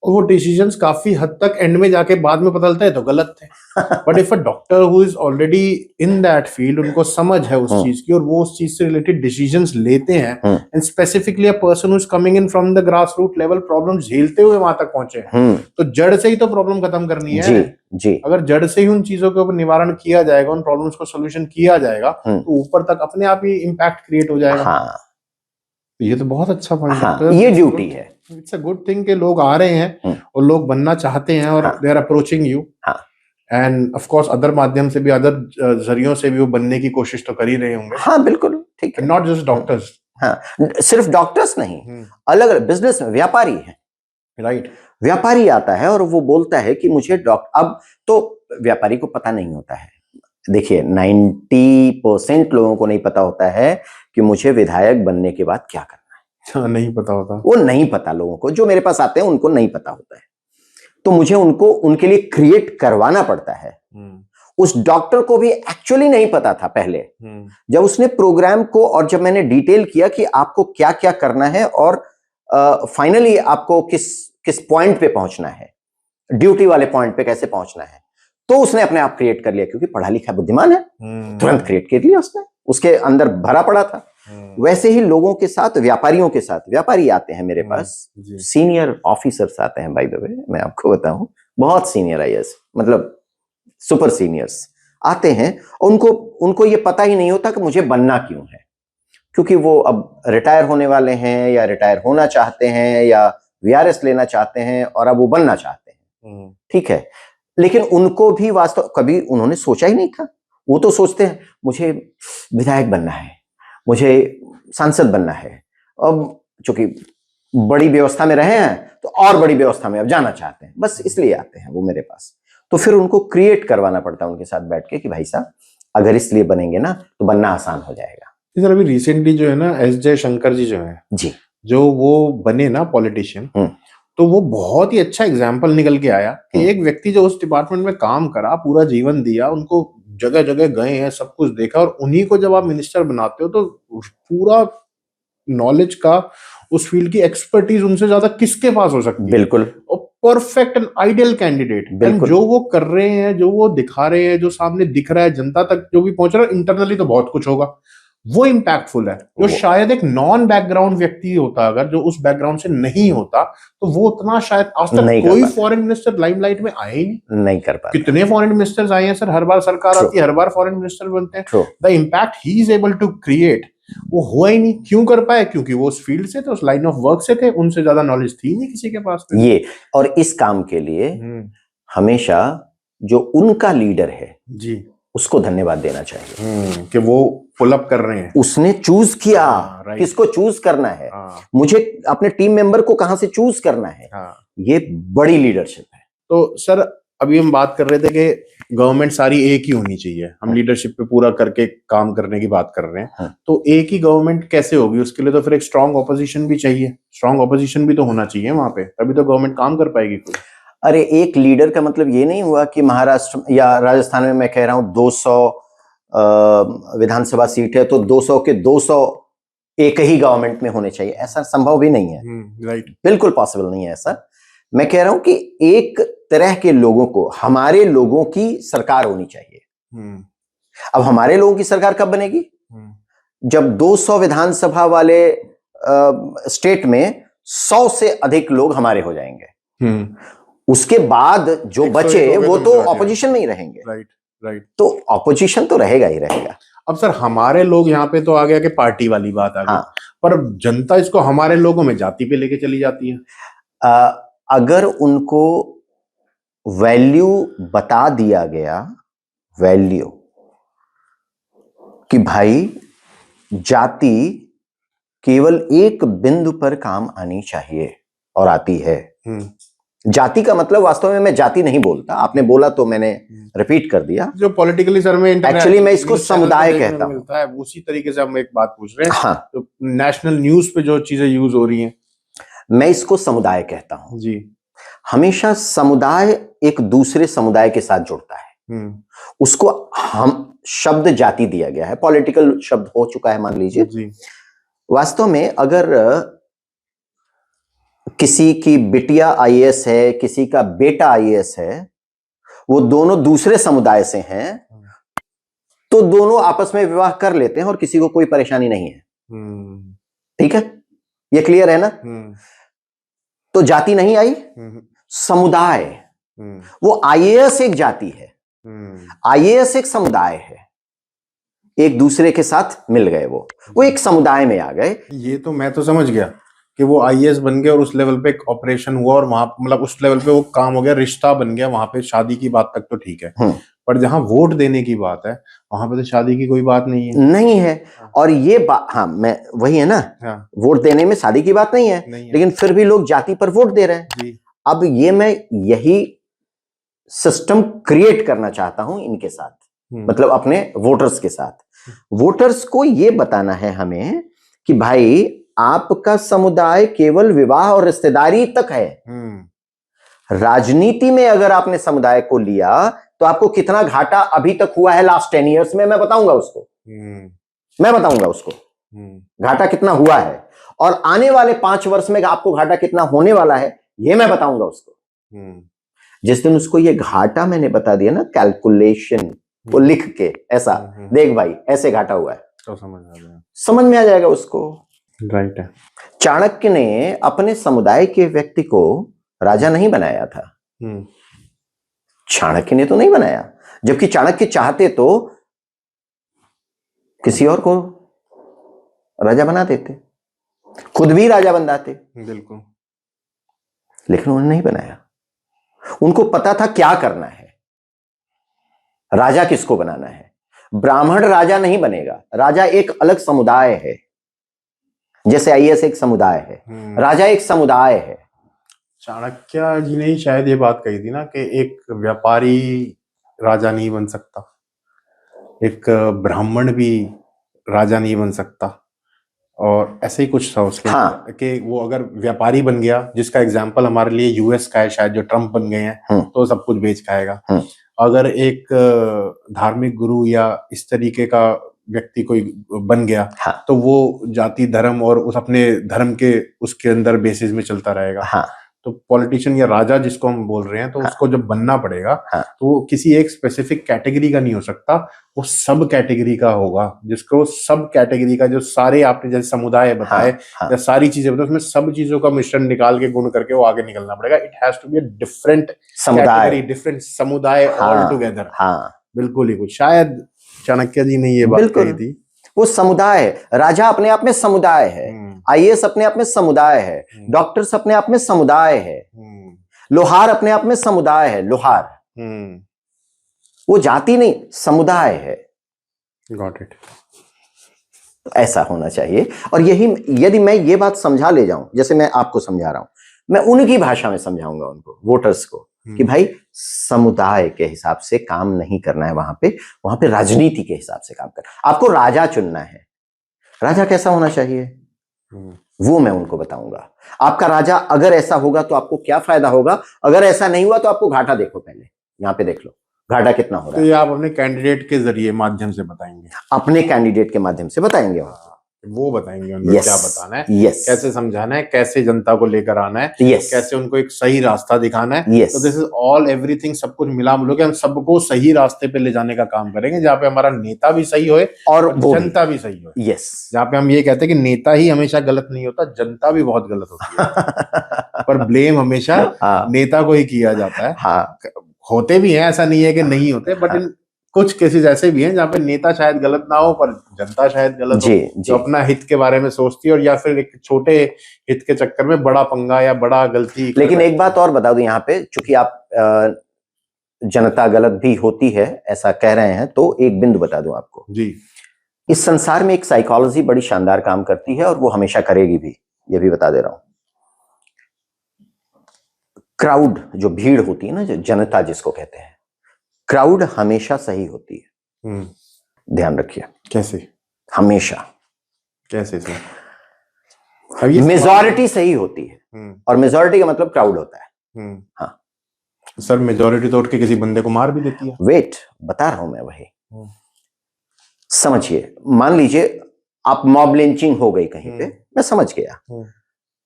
और वो डिसीजंस काफी हद तक एंड में जाके बाद में पता चलता है तो गलत थे। But if a doctor who is already in that field, उनको समझ है उस चीज की और वो उस चीज से रिलेटेड डिसीजंस लेते हैं, and specifically a person who is coming in from the grass root level, problem झेलते हुए वहां तक पहुंचे हैं, तो जड़ से ही तो प्रॉब्लम खत्म करनी है। जी। अगर जड़ से ही उन चीजों के ऊपर निवारण किया जाएगा, उन प्रॉब्लम्स को सोल्यूशन किया जाएगा, तो ऊपर तक अपने आप ही इम्पैक्ट क्रिएट हो जाएगा। हाँ, ये तो बहुत अच्छा पॉइंट है। ये ड्यूटी है। इट्स अ गुड थिंग कि लोग आ रहे हैं और लोग बनना चाहते हैं और they are approaching you, and of course other माध्यम से भी, अदर जरियों से भी वो बनने की कोशिश तो कर ही रहे होंगे। हाँ बिल्कुल ठीक है, नॉट जस्ट डॉक्टर्स। हाँ सिर्फ डॉक्टर्स नहीं, अलग अलग बिजनेस में व्यापारी है, राइट। व्यापारी आता है और वो बोलता है कि मुझे डॉक्टर, अब तो व्यापारी को पता नहीं होता है, देखिए 90% लोगों को नहीं पता होता है कि मुझे विधायक बनने के बाद क्या करना है। नहीं पता होता, वो नहीं पता लोगों को, जो मेरे पास आते हैं उनको नहीं पता होता है, तो मुझे उनको उनके लिए क्रिएट करवाना पड़ता है। उस डॉक्टर को भी एक्चुअली नहीं पता था पहले, जब उसने प्रोग्राम को और जब मैंने डिटेल किया कि आपको क्या क्या करना है और फाइनली आपको किस पॉइंट पे पहुंचना है, ड्यूटी वाले पॉइंट पे कैसे पहुंचना है, तो उसने अपने आप क्रिएट कर लिया, क्योंकि पढ़ा लिखा बुद्धिमान है, तुरंत क्रिएट कर लिया उसने, उसके अंदर भरा पड़ा था। वैसे ही लोगों के साथ, व्यापारियों के साथ, व्यापारी आते हैं मेरे पास, सीनियर ऑफिसर्स आते हैं, बाय द वे मैं आपको बताऊं, बहुत सीनियर आईएएस, मतलब सुपर सीनियर्स आते हैं, उनको ये पता ही नहीं होता कि मुझे बनना क्यों है, क्योंकि वो अब रिटायर होने वाले हैं या रिटायर होना चाहते हैं या वीआरएस लेना चाहते हैं और अब वो बनना चाहते हैं, ठीक है, लेकिन उनको भी वास्तव कभी उन्होंने सोचा ही नहीं था। वो तो सोचते हैं मुझे विधायक बनना है, मुझे सांसद बनना है, अब चूंकि बड़ी व्यवस्था में रहे हैं तो और बड़ी व्यवस्था में अब जाना चाहते हैं, बस इसलिए आते हैं वो मेरे पास। तो फिर उनको क्रिएट करवाना पड़ता है उनके साथ बैठ के कि भाई साहब अगर इसलिए बनेंगे ना तो बनना आसान हो जाएगा। सर अभी रिसेंटली जो है ना एस जयशंकर जी जो है जी, जो वो बने ना पॉलिटिशियन, तो वो बहुत ही अच्छा एग्जाम्पल निकल के आया कि एक व्यक्ति जो उस डिपार्टमेंट में काम करा, पूरा जीवन दिया, उनको जगह जगह गए हैं, सब कुछ देखा, और उन्हीं को जब आप मिनिस्टर बनाते हो तो पूरा नॉलेज का, उस फील्ड की एक्सपर्टीज उनसे ज्यादा किसके पास हो सकती है? बिल्कुल, और perfect and ideal candidate. And जो वो कर रहे हैं, जो वो दिखा रहे हैं, जो सामने दिख रहा है, जनता तक जो भी पहुंच रहा है, इंटरनली तो बहुत कुछ होगा, वो इम्पैक्टफुल है। जो शायद एक नॉन बैकग्राउंड व्यक्ति होता, अगर जो उस बैकग्राउंड से नहीं होता, तो वो उतना शायद आज तक कोई फॉरेन मिनिस्टर लाइमलाइट में आए ही नहीं कर पाता। कितने फॉरेन मिनिस्टर्स आए हैं सर, हर बार सरकार आती है, हर बार फॉरेन मिनिस्टर बनते हैं। The impact he is able to create वो हुआ ही नहीं। क्यों कर पाए? क्योंकि वो उस फील्ड से थे, उस लाइन ऑफ वर्क से थे, उनसे ज्यादा नॉलेज थी नहीं किसी के पास। ये और इस काम के लिए हमेशा जो उनका लीडर है जी, उसको धन्यवाद देना चाहिए कि वो पुल अप कर रहे हैं, उसने चूज किया किसको चूज करना है, मुझे अपने टीम मेंबर को कहां से चूज करना है, ये बड़ी लीडरशिप है। तो सर अभी हम बात कर रहे थे कि गवर्नमेंट सारी एक ही होनी चाहिए, हम लीडरशिप पे पूरा करके काम करने की बात कर रहे हैं, तो एक ही गवर्नमेंट कैसे होगी? उसके लिए तो फिर एक स्ट्रांग ऑपोजिशन भी चाहिए, स्ट्रांग ऑपोजिशन भी तो होना चाहिए वहां पे, तभी तो गवर्नमेंट काम कर पाएगी कोई। अरे एक लीडर का मतलब ये नहीं हुआ कि महाराष्ट्र या राजस्थान में मैं कह रहा हूं 200 विधानसभा सीट है तो 200 के 200 एक ही गवर्नमेंट में होने चाहिए, ऐसा संभव भी नहीं है। राइट, बिल्कुल पॉसिबल नहीं है ऐसा। मैं कह रहा हूं कि एक तरह के लोगों को, हमारे लोगों की सरकार होनी चाहिए। अब हमारे लोगों की सरकार कब बनेगी? जब 200 विधानसभा वाले स्टेट में 100 से अधिक लोग हमारे हो जाएंगे। उसके बाद जो बचे वो तो ऑपोजिशन में ही रहेंगे। राइट राइट, तो ऑपोजिशन तो रहेगा ही रहेगा। अब सर हमारे लोग यहाँ पे तो आ गया कि पार्टी वाली बात आ गई, पर जनता इसको हमारे लोगों में जाति पे लेके चली जाती है। अगर उनको वैल्यू बता दिया गया, वैल्यू कि भाई जाति केवल एक बिंदु पर काम आनी चाहिए और आती है। जाति का मतलब वास्तव में मैं जाति नहीं बोलता, आपने बोला तो मैंने रिपीट कर दिया। जो पॉलिटिकली सर में एक्चुअली मैं इसको समुदाय कहता हूं। उसी तरीके से हम एक बात पूछ रहे हैं। तो नेशनल न्यूज पे जो चीजें यूज हो रही हैं, मैं इसको समुदाय कहता हूं जी। हमेशा समुदाय एक दूसरे समुदाय के साथ जुड़ता है, उसको हम शब्द जाति दिया गया है, पॉलिटिकल शब्द हो चुका है मान लीजिए जी। वास्तव में अगर किसी की बिटिया आईएएस है, किसी का बेटा आईएएस है, वो दोनों दूसरे समुदाय से हैं, तो दोनों आपस में विवाह कर लेते हैं और किसी को कोई परेशानी नहीं है। ठीक है, ये क्लियर है ना? तो जाति नहीं आई, समुदाय। वो आईएएस एक जाति है, आईएएस एक समुदाय है, एक दूसरे के साथ मिल गए, वो एक समुदाय में आ गए। ये तो मैं तो समझ गया कि वो आईएएस बन गए और उस लेवल पे एक ऑपरेशन हुआ और वहां मतलब उस लेवल पे वो काम हो गया, रिश्ता बन गया, वहां पे शादी की बात तक तो ठीक है, पर जहां वोट देने की बात है वहां पे तो शादी की कोई बात नहीं है। नहीं है। और ये बात, हाँ, मैं वही है ना, हाँ, वोट देने में शादी की बात नहीं है, लेकिन फिर भी लोग जाति पर वोट दे रहे हैं जी। अब ये मैं यही सिस्टम क्रिएट करना चाहता हूं इनके साथ, मतलब अपने वोटर्स के साथ। वोटर्स को ये बताना है हमें कि भाई आपका समुदाय केवल विवाह और रिश्तेदारी तक है। राजनीति में अगर आपने समुदाय को लिया तो आपको कितना घाटा अभी तक हुआ है लास्ट 10 इयर्स में, मैं बताऊंगा उसको। मैं बताऊंगा उसको घाटा कितना हुआ है, और आने वाले 5 वर्ष में आपको घाटा कितना होने वाला है ये मैं बताऊंगा उसको। जिस दिन उसको ये घाटा मैंने बता दिया ना, कैलकुलेशन को लिख के ऐसा, देख भाई ऐसे घाटा हुआ है, तो समझ में आ जाएगा उसको। राइट है। चाणक्य ने अपने समुदाय के व्यक्ति को राजा नहीं बनाया था, चाणक्य ने तो नहीं बनाया, जबकि चाणक्य चाहते तो किसी और को राजा बना देते, खुद भी राजा बन जाते, बिल्कुल, लेकिन उन्होंने नहीं बनाया। उनको पता था क्या करना है, राजा किसको बनाना है। ब्राह्मण राजा नहीं बनेगा, राजा एक अलग समुदाय है, जैसे आईएएस एक समुदाय है, राजा एक समुदाय है। चाणक्य जी ने ही शायद ये बात कही थी ना कि एक व्यापारी राजा नहीं बन सकता, एक ब्राह्मण भी राजा नहीं बन सकता, और ऐसे ही कुछ था उसके। हाँ। कि वो अगर व्यापारी बन गया, जिसका एग्जाम्पल हमारे लिए यूएस का है शायद, जो ट्रम्प बन गए हैं, तो सब कुछ बेच खाएगा। अगर एक धार्मिक गुरु या इस तरीके का व्यक्ति कोई बन गया, हाँ। तो वो जाति धर्म और उस अपने धर्म के उसके अंदर बेसिस में चलता रहेगा। हाँ। तो पॉलिटिशियन या राजा जिसको हम बोल रहे हैं, तो उसको जब बनना पड़ेगा, तो वो किसी एक स्पेसिफिक कैटेगरी का नहीं हो सकता, वो सब कैटेगरी का होगा, जिसको सब कैटेगरी का, जो सारे आपने जैसे समुदाय बताए या सारी चीजें बताए, उसमें सब चीजों का मिश्रण निकाल के गुण करके वो आगे निकलना पड़ेगा। It has to be a different category, different समुदाय ऑल टुगेदर। बिल्कुल ही कुछ, शायद चाणक्य जी ने ये बात कही थी। वो समुदाय है, राजा अपने आप में समुदाय है, आईएएस अपने आप में समुदाय है, डॉक्टर्स अपने आप में समुदाय है, लोहार अपने आप में समुदाय है, लोहार, वो जाति नहीं समुदाय है। Got it. ऐसा होना चाहिए। और यही, यदि मैं ये बात समझा ले जाऊं, जैसे मैं आपको समझा रहा हूं, मैं उनकी भाषा में समझाऊंगा उनको, वोटर्स को, कि भाई समुदाय के हिसाब से काम नहीं करना है, वहां पे राजनीति के हिसाब से काम करना। आपको राजा चुनना है, राजा कैसा होना चाहिए वो मैं उनको बताऊंगा। आपका राजा अगर ऐसा होगा तो आपको क्या फायदा होगा, अगर ऐसा नहीं हुआ तो आपको घाटा देखो, पहले यहां पे देख लो घाटा कितना हो रहा है। तो ये आप अपने कैंडिडेट के जरिए माध्यम से बताएंगे? अपने कैंडिडेट के माध्यम से बताएंगे, वो बताएंगे उनको क्या बताना है, कैसे समझाना है, कैसे जनता को लेकर आना है, कैसे उनको एक सही रास्ता दिखाना है। तो दिस इज ऑल एवरीथिंग, सब कुछ मिला मिलो के हम सबको सही रास्ते पे ले जाने का काम करेंगे, जहाँ पे हमारा नेता भी सही होए और जनता भी सही हो। जहाँ पे हम ये कहते हैं कि नेता ही हमेशा गलत नहीं होता, जनता भी बहुत गलत होती है पर ब्लेम हमेशा नेता को ही किया जाता है। होते भी हैं, ऐसा नहीं है कि नहीं होते, बट इन कुछ केसेस ऐसे भी हैं जहाँ पे नेता शायद गलत ना हो पर जनता शायद गलत हो, जो अपना हित के बारे में सोचती है, और या फिर एक छोटे हित के चक्कर में बड़ा पंगा या बड़ा गलती। लेकिन एक बात और बता दूं यहाँ पे, चूंकि आप जनता गलत भी होती है ऐसा कह रहे हैं, तो एक बिंदु बता दूं आपको जी। इस संसार में एक साइकोलॉजी बड़ी शानदार काम करती है, और वो हमेशा करेगी भी, ये भी बता दे रहा हूं। क्राउड, जो भीड़ होती है ना, जो जनता जिसको कहते हैं, क्राउड हमेशा सही होती है। ध्यान रखिए। कैसे? हमेशा। कैसे सर? मेजॉरिटी सही होती है, और मेजॉरिटी का मतलब क्राउड होता है। हाँ सर, मेजॉरिटी तो उठ के किसी बंदे को मार भी देती है। वेट, बता रहा हूं मैं वही। समझिए, मान लीजिए आप मॉब लिंचिंग हो गई कहीं पे, मैं समझ गया,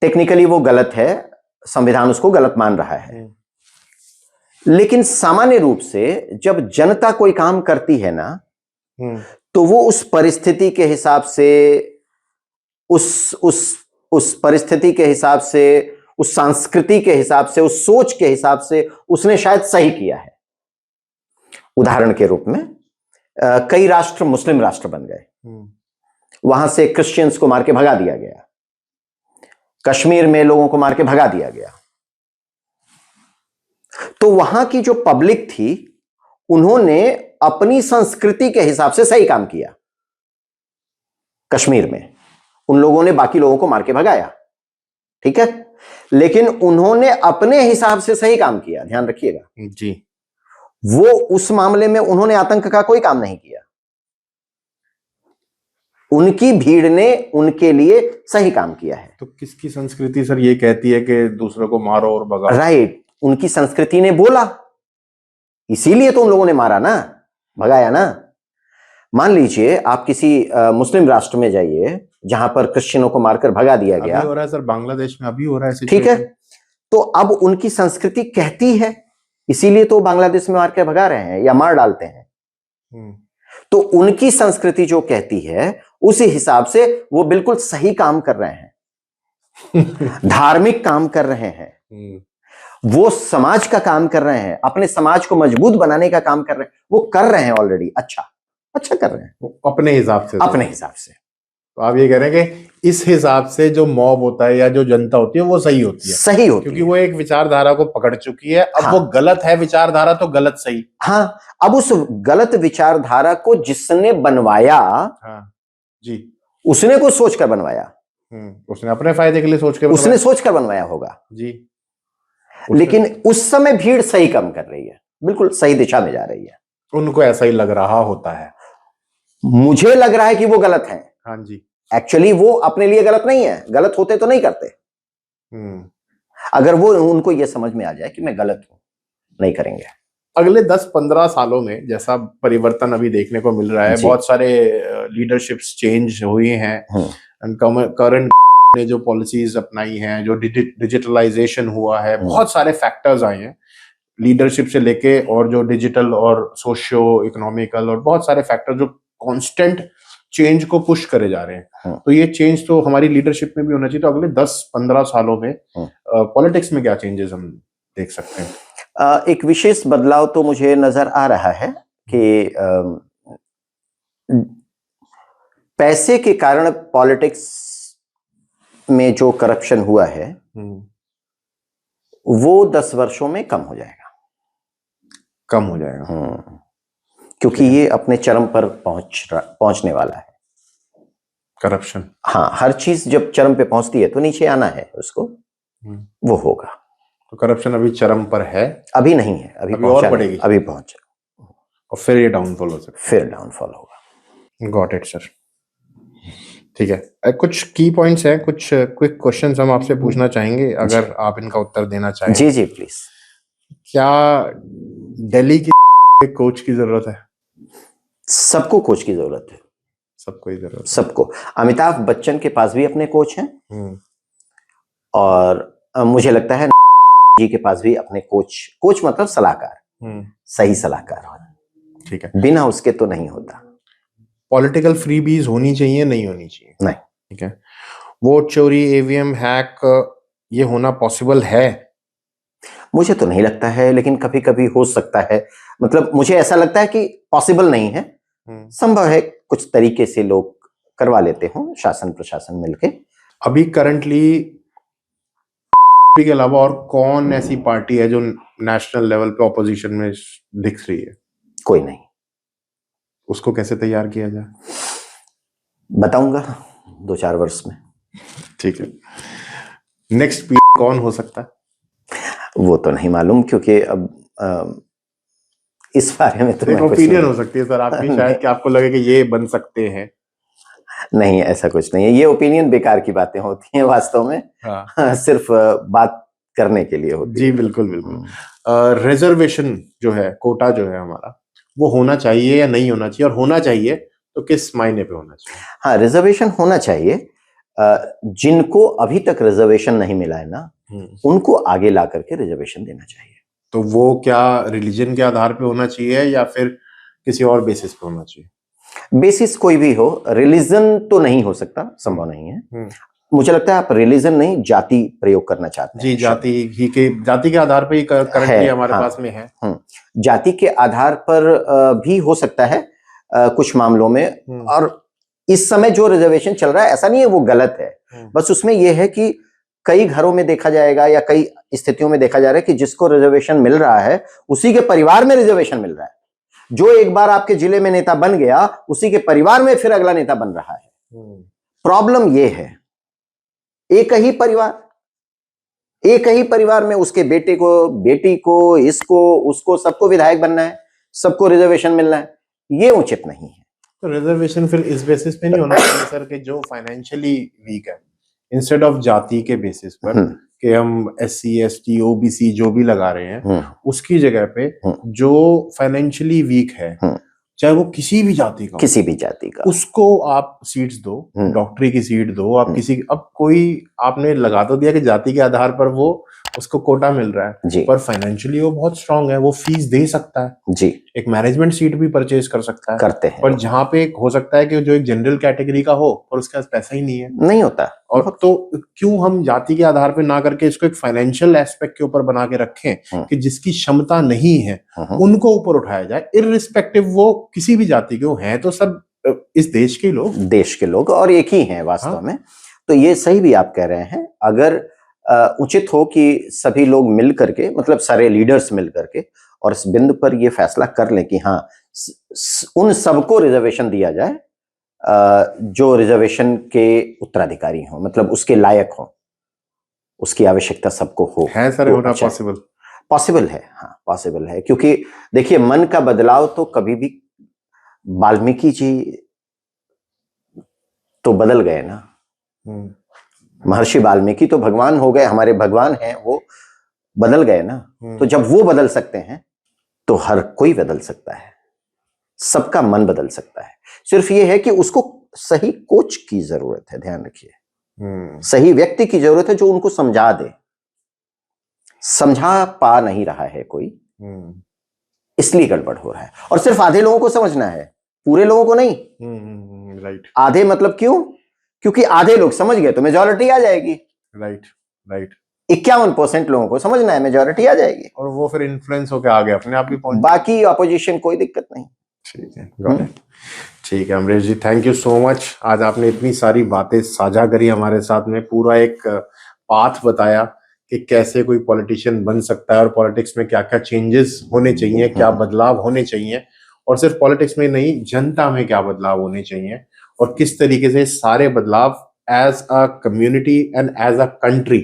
टेक्निकली वो गलत है, संविधान उसको गलत मान रहा है, लेकिन सामान्य रूप से जब जनता कोई काम करती है ना, तो वो उस परिस्थिति के हिसाब से, उस परिस्थिति के हिसाब से, उस संस्कृति के हिसाब से, उस सोच के हिसाब से उसने शायद सही किया है। उदाहरण के रूप में कई राष्ट्र मुस्लिम राष्ट्र बन गए, वहां से क्रिश्चियंस को मार के भगा दिया गया, कश्मीर में लोगों को मार के भगा दिया गया, तो वहां की जो पब्लिक थी उन्होंने अपनी संस्कृति के हिसाब से सही काम किया। कश्मीर में उन लोगों ने बाकी लोगों को मार के भगाया, ठीक है, लेकिन उन्होंने अपने हिसाब से सही काम किया, ध्यान रखिएगा जी। वो उस मामले में उन्होंने आतंक का कोई काम नहीं किया, उनकी भीड़ ने उनके लिए सही काम किया है। तो किसकी संस्कृति सर ये कहती है कि दूसरों को मारो और भगाओ? राइट, उनकी संस्कृति ने बोला, इसीलिए तो उन लोगों ने मारा ना, भगाया ना। मान लीजिए आप किसी मुस्लिम राष्ट्र में जाइए जहां पर क्रिश्चियनों को मारकर भगा दिया गया, अभी हो रहा है सर, बांग्लादेश में अभी हो रहा है, ठीक है, तो अब उनकी संस्कृति कहती है, इसीलिए तो बांग्लादेश में मार के भगा रहे हैं या मार डालते हैं। तो उनकी संस्कृति जो कहती है उसी हिसाब से वो बिल्कुल सही काम कर रहे हैं, धार्मिक काम कर रहे हैं, वो समाज का काम कर रहे हैं, अपने समाज को मजबूत बनाने का काम कर रहे हैं, वो कर रहे हैं ऑलरेडी, अच्छा कर रहे हैं अपने हिसाब से। अपने हिसाब से। तो आप ये कह रहे हैं कि इस हिसाब से जो मॉब होता है या जो जनता होती है वो सही होती है, सही होती क्योंकि वो एक विचारधारा को पकड़ चुकी है। अब हाँ, वो गलत है विचारधारा तो गलत सही। हाँ, अब उस गलत विचारधारा को जिसने बनवाया, हाँ जी, उसने कुछ सोचकर बनवाया, उसने अपने फायदे के लिए उसने सोचकर बनवाया होगा जी। लेकिन उस समय भीड़ सही काम कर रही है, बिल्कुल सही दिशा में जा रही है, उनको ऐसा ही लग रहा होता है। मुझे लग रहा है कि वो गलत है। हाँ जी, एक्चुअली वो अपने लिए गलत नहीं है, गलत होते तो नहीं करते। अगर वो उनको ये समझ में आ जाए कि मैं गलत हूं, नहीं करेंगे। अगले 10-15 सालों में जैसा परिवर्तन अभी देखने को मिल रहा है, बहुत सारे लीडरशिप्स चेंज हुई हैं, करंट ने जो पॉलिसीज अपनाई हैं, जो डिजिटलाइजेशन हुआ है, बहुत सारे फैक्टर्स आए हैं लीडरशिप से लेके, और जो डिजिटल और सोशियो इकोनॉमिकल और बहुत सारे फैक्टर जो कांस्टेंट चेंज को पुश करे जा रहे हैं। तो ये चेंज तो हमारी लीडरशिप में भी होना चाहिए। तो अगले 10-15 सालों में पॉलिटिक्स में क्या चेंजेस हम देख सकते हैं? एक विशेष बदलाव तो मुझे नजर आ रहा है कि पैसे के कारण पॉलिटिक्स में जो करप्शन हुआ है वो 10 वर्षों में कम हो जाएगा, कम हो जाएगा, क्योंकि ये अपने चरम पर पहुंचने वाला है करप्शन। हाँ, हर चीज जब चरम पे पहुंचती है तो नीचे आना है उसको, वो होगा। तो करप्शन अभी चरम पर है? अभी नहीं है, अभी और बढ़ेगी, अभी पहुंचे और फिर ये डाउनफॉल हो सकता है, फिर डाउनफॉल होगा। गॉट इट सर, ठीक है। कुछ की पॉइंट्स हैं, कुछ क्विक क्वेश्चंस हम आपसे पूछना चाहेंगे, अगर आप इनका उत्तर देना चाहें। जी जी प्लीज। क्या दिल्ली की कोच की जरूरत है? सबको कोच की जरूरत है, सबको ही जरूरत, सबको। अमिताभ बच्चन के पास भी अपने कोच हैं, और मुझे लगता है जी के पास भी अपने कोच मतलब सलाहकार, सही सलाहकार होना, ठीक है, बिना उसके तो नहीं होता। पॉलिटिकल फ्रीबीज होनी चाहिए, नहीं होनी चाहिए? नहीं। ठीक है। वोट चोरी, ईवीएम हैक, ये होना पॉसिबल है? मुझे तो नहीं लगता है, लेकिन कभी कभी हो सकता है। मतलब मुझे ऐसा लगता है कि पॉसिबल नहीं है, संभव है, कुछ तरीके से लोग करवा लेते हो, शासन प्रशासन मिलके। अभी करंटली के अलावा और कौन ऐसी पार्टी है जो नेशनल लेवल पे ऑपोजिशन में दिख रही है? कोई नहीं। उसको कैसे तैयार किया जाए? बताऊंगा 2-4 वर्ष में। ठीक है। नेक्स्ट कौन हो सकता है? वो तो नहीं मालूम, क्योंकि अब इस बारे में तो एक ओपिनियन हो सकती है सर आपकी, शायद कि आपको लगे कि ये बन सकते हैं। नहीं, ऐसा कुछ नहीं है, ये ओपिनियन बेकार की बातें होती हैं वास्तव में। हाँ। सिर्फ बात करने के लिए होती जी, है। बिल्कुल बिल्कुल। रिजर्वेशन जो है, कोटा जो है हमारा, वो होना चाहिए या नहीं होना चाहिए, और होना चाहिए तो किस मायने पे होना चाहिए? हाँ, रिजर्वेशन होना चाहिए। जिनको अभी तक रिजर्वेशन नहीं मिला है ना, उनको आगे ला करके रिजर्वेशन देना चाहिए। तो वो क्या रिलीजन के आधार पे होना चाहिए या फिर किसी और बेसिस पे होना चाहिए? बेसिस कोई भी हो, रिलीजन तो नहीं हो सकता, संभव नहीं है। मुझे लगता है आप रिलीजन नहीं, जाति प्रयोग करना चाहते हैं। जी, जाति के आधार पे ही करंटली हमारे पास में है। जाति के आधार पर भी हो सकता है कुछ मामलों में। और इस समय जो रिजर्वेशन चल रहा है, ऐसा नहीं है वो गलत है, बस उसमें यह है कि कई घरों में देखा जाएगा या कई स्थितियों में देखा जा रहा है कि जिसको रिजर्वेशन मिल रहा है उसी के परिवार में रिजर्वेशन मिल रहा है। जो एक बार आपके जिले में नेता बन गया उसी के परिवार में फिर अगला नेता बन रहा है। प्रॉब्लम यह है, एक ही परिवार में उसके बेटे को, बेटी को, इसको, उसको, सबको विधायक बनना है, सबको रिजर्वेशन मिलना है, ये उचित नहीं है। तो रिजर्वेशन फिर इस बेसिस पे नहीं होना चाहिए सर कि जो फाइनेंशियली वीक है, इंस्टेड ऑफ जाति के बेसिस पर कि हम SC ST OBC जो भी लगा रहे हैं, उसकी जगह पे जो फाइनेंशियली वीक है, चाहे वो किसी भी जाति का, उसको आप सीट्स दो, डॉक्टरी की सीट दो आप किसी, अब कोई आपने लगा तो दिया कि जाति के आधार पर वो उसको कोटा मिल रहा है, पर फाइनेंशियली वो बहुत स्ट्रांग है, वो फीस दे सकता है जी, एक मैनेजमेंट सीट भी परचेज कर सकता है, करते हैं। पर जहां पे हो सकता है कि जो एक जनरल कैटेगरी का हो और उसके पास पैसा ही नहीं है, नहीं होता, और तो क्यों हम जाति के आधार पे ना करके इसको एक फाइनेंशियल एस्पेक्ट के ऊपर बना के रखें कि जिसकी क्षमता नहीं है उनको ऊपर उठाया जाए, इररिस्पेक्टिव वो किसी भी जाति के हो, हैं तो सब इस देश के लोग और एक ही हैं वास्तव में। तो ये सही भी आप कह रहे हैं, अगर उचित हो कि सभी लोग मिल करके, मतलब सारे लीडर्स मिल करके और इस बिंदु पर ये फैसला कर लें कि हाँ उन सबको रिजर्वेशन दिया जाए जो रिजर्वेशन के उत्तराधिकारी हों, मतलब उसके लायक हों, उसकी आवश्यकता सबको हो। है सर, होना पॉसिबल है, हाँ पॉसिबल है, क्योंकि देखिए मन का बदलाव तो कभी भी, वाल्मीकि जी तो बदल गए ना, महर्षि वाल्मीकि तो भगवान हो गए, हमारे भगवान हैं, वो बदल गए ना। तो जब वो बदल सकते हैं तो हर कोई बदल सकता है, सबका मन बदल सकता है। सिर्फ ये है कि उसको सही कोच की जरूरत है, ध्यान रखिए, सही व्यक्ति की जरूरत है जो उनको समझा दे। समझा पा नहीं रहा है कोई, इसलिए गड़बड़ हो रहा है। और सिर्फ आधे लोगों को समझना है, पूरे लोगों को नहीं। राइट। आधे मतलब क्यों? क्योंकि आधे लोग समझ गए तो मेजॉरिटी आ जाएगी। राइट। 51% लोगों को समझना है, मेजॉरिटी आ जाएगी, और वो फिर इन्फ्लुएंस होकर आगे अपने आप ही पहुंच, बाकी ऑपोजिशन कोई दिक्कत नहीं। ठीक है अमरीश जी, थैंक यू सो मच। आज आपने इतनी सारी बातें साझा करी हमारे साथ में, पूरा एक पाथ बताया कि कैसे कोई पॉलिटिशियन बन सकता है और पॉलिटिक्स में क्या क्या चेंजेस होने चाहिए, क्या बदलाव होने चाहिए, और सिर्फ पॉलिटिक्स में नहीं, जनता में क्या बदलाव होने चाहिए, और किस तरीके से सारे बदलाव as a community and as a country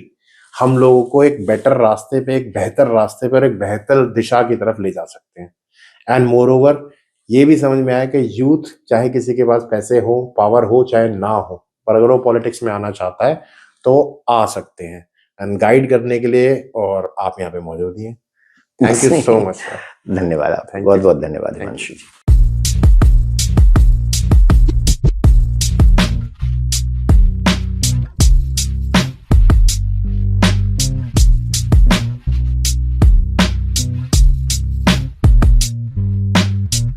हम लोगों को एक बेटर रास्ते पे, एक बेहतर रास्ते पर, एक बेहतर दिशा की तरफ ले जा सकते हैं। एंड मोर ओवर ये भी समझ में आया कि यूथ, चाहे किसी के पास पैसे हो, पावर हो, चाहे ना हो, पर अगर वो पॉलिटिक्स में आना चाहता है तो आ सकते हैं। एंड गाइड करने के लिए और आप यहाँ पे मौजूद हैं। Thank you so much sir. धन्यवाद, आप बहुत बहुत धन्यवाद हिमांशु जी।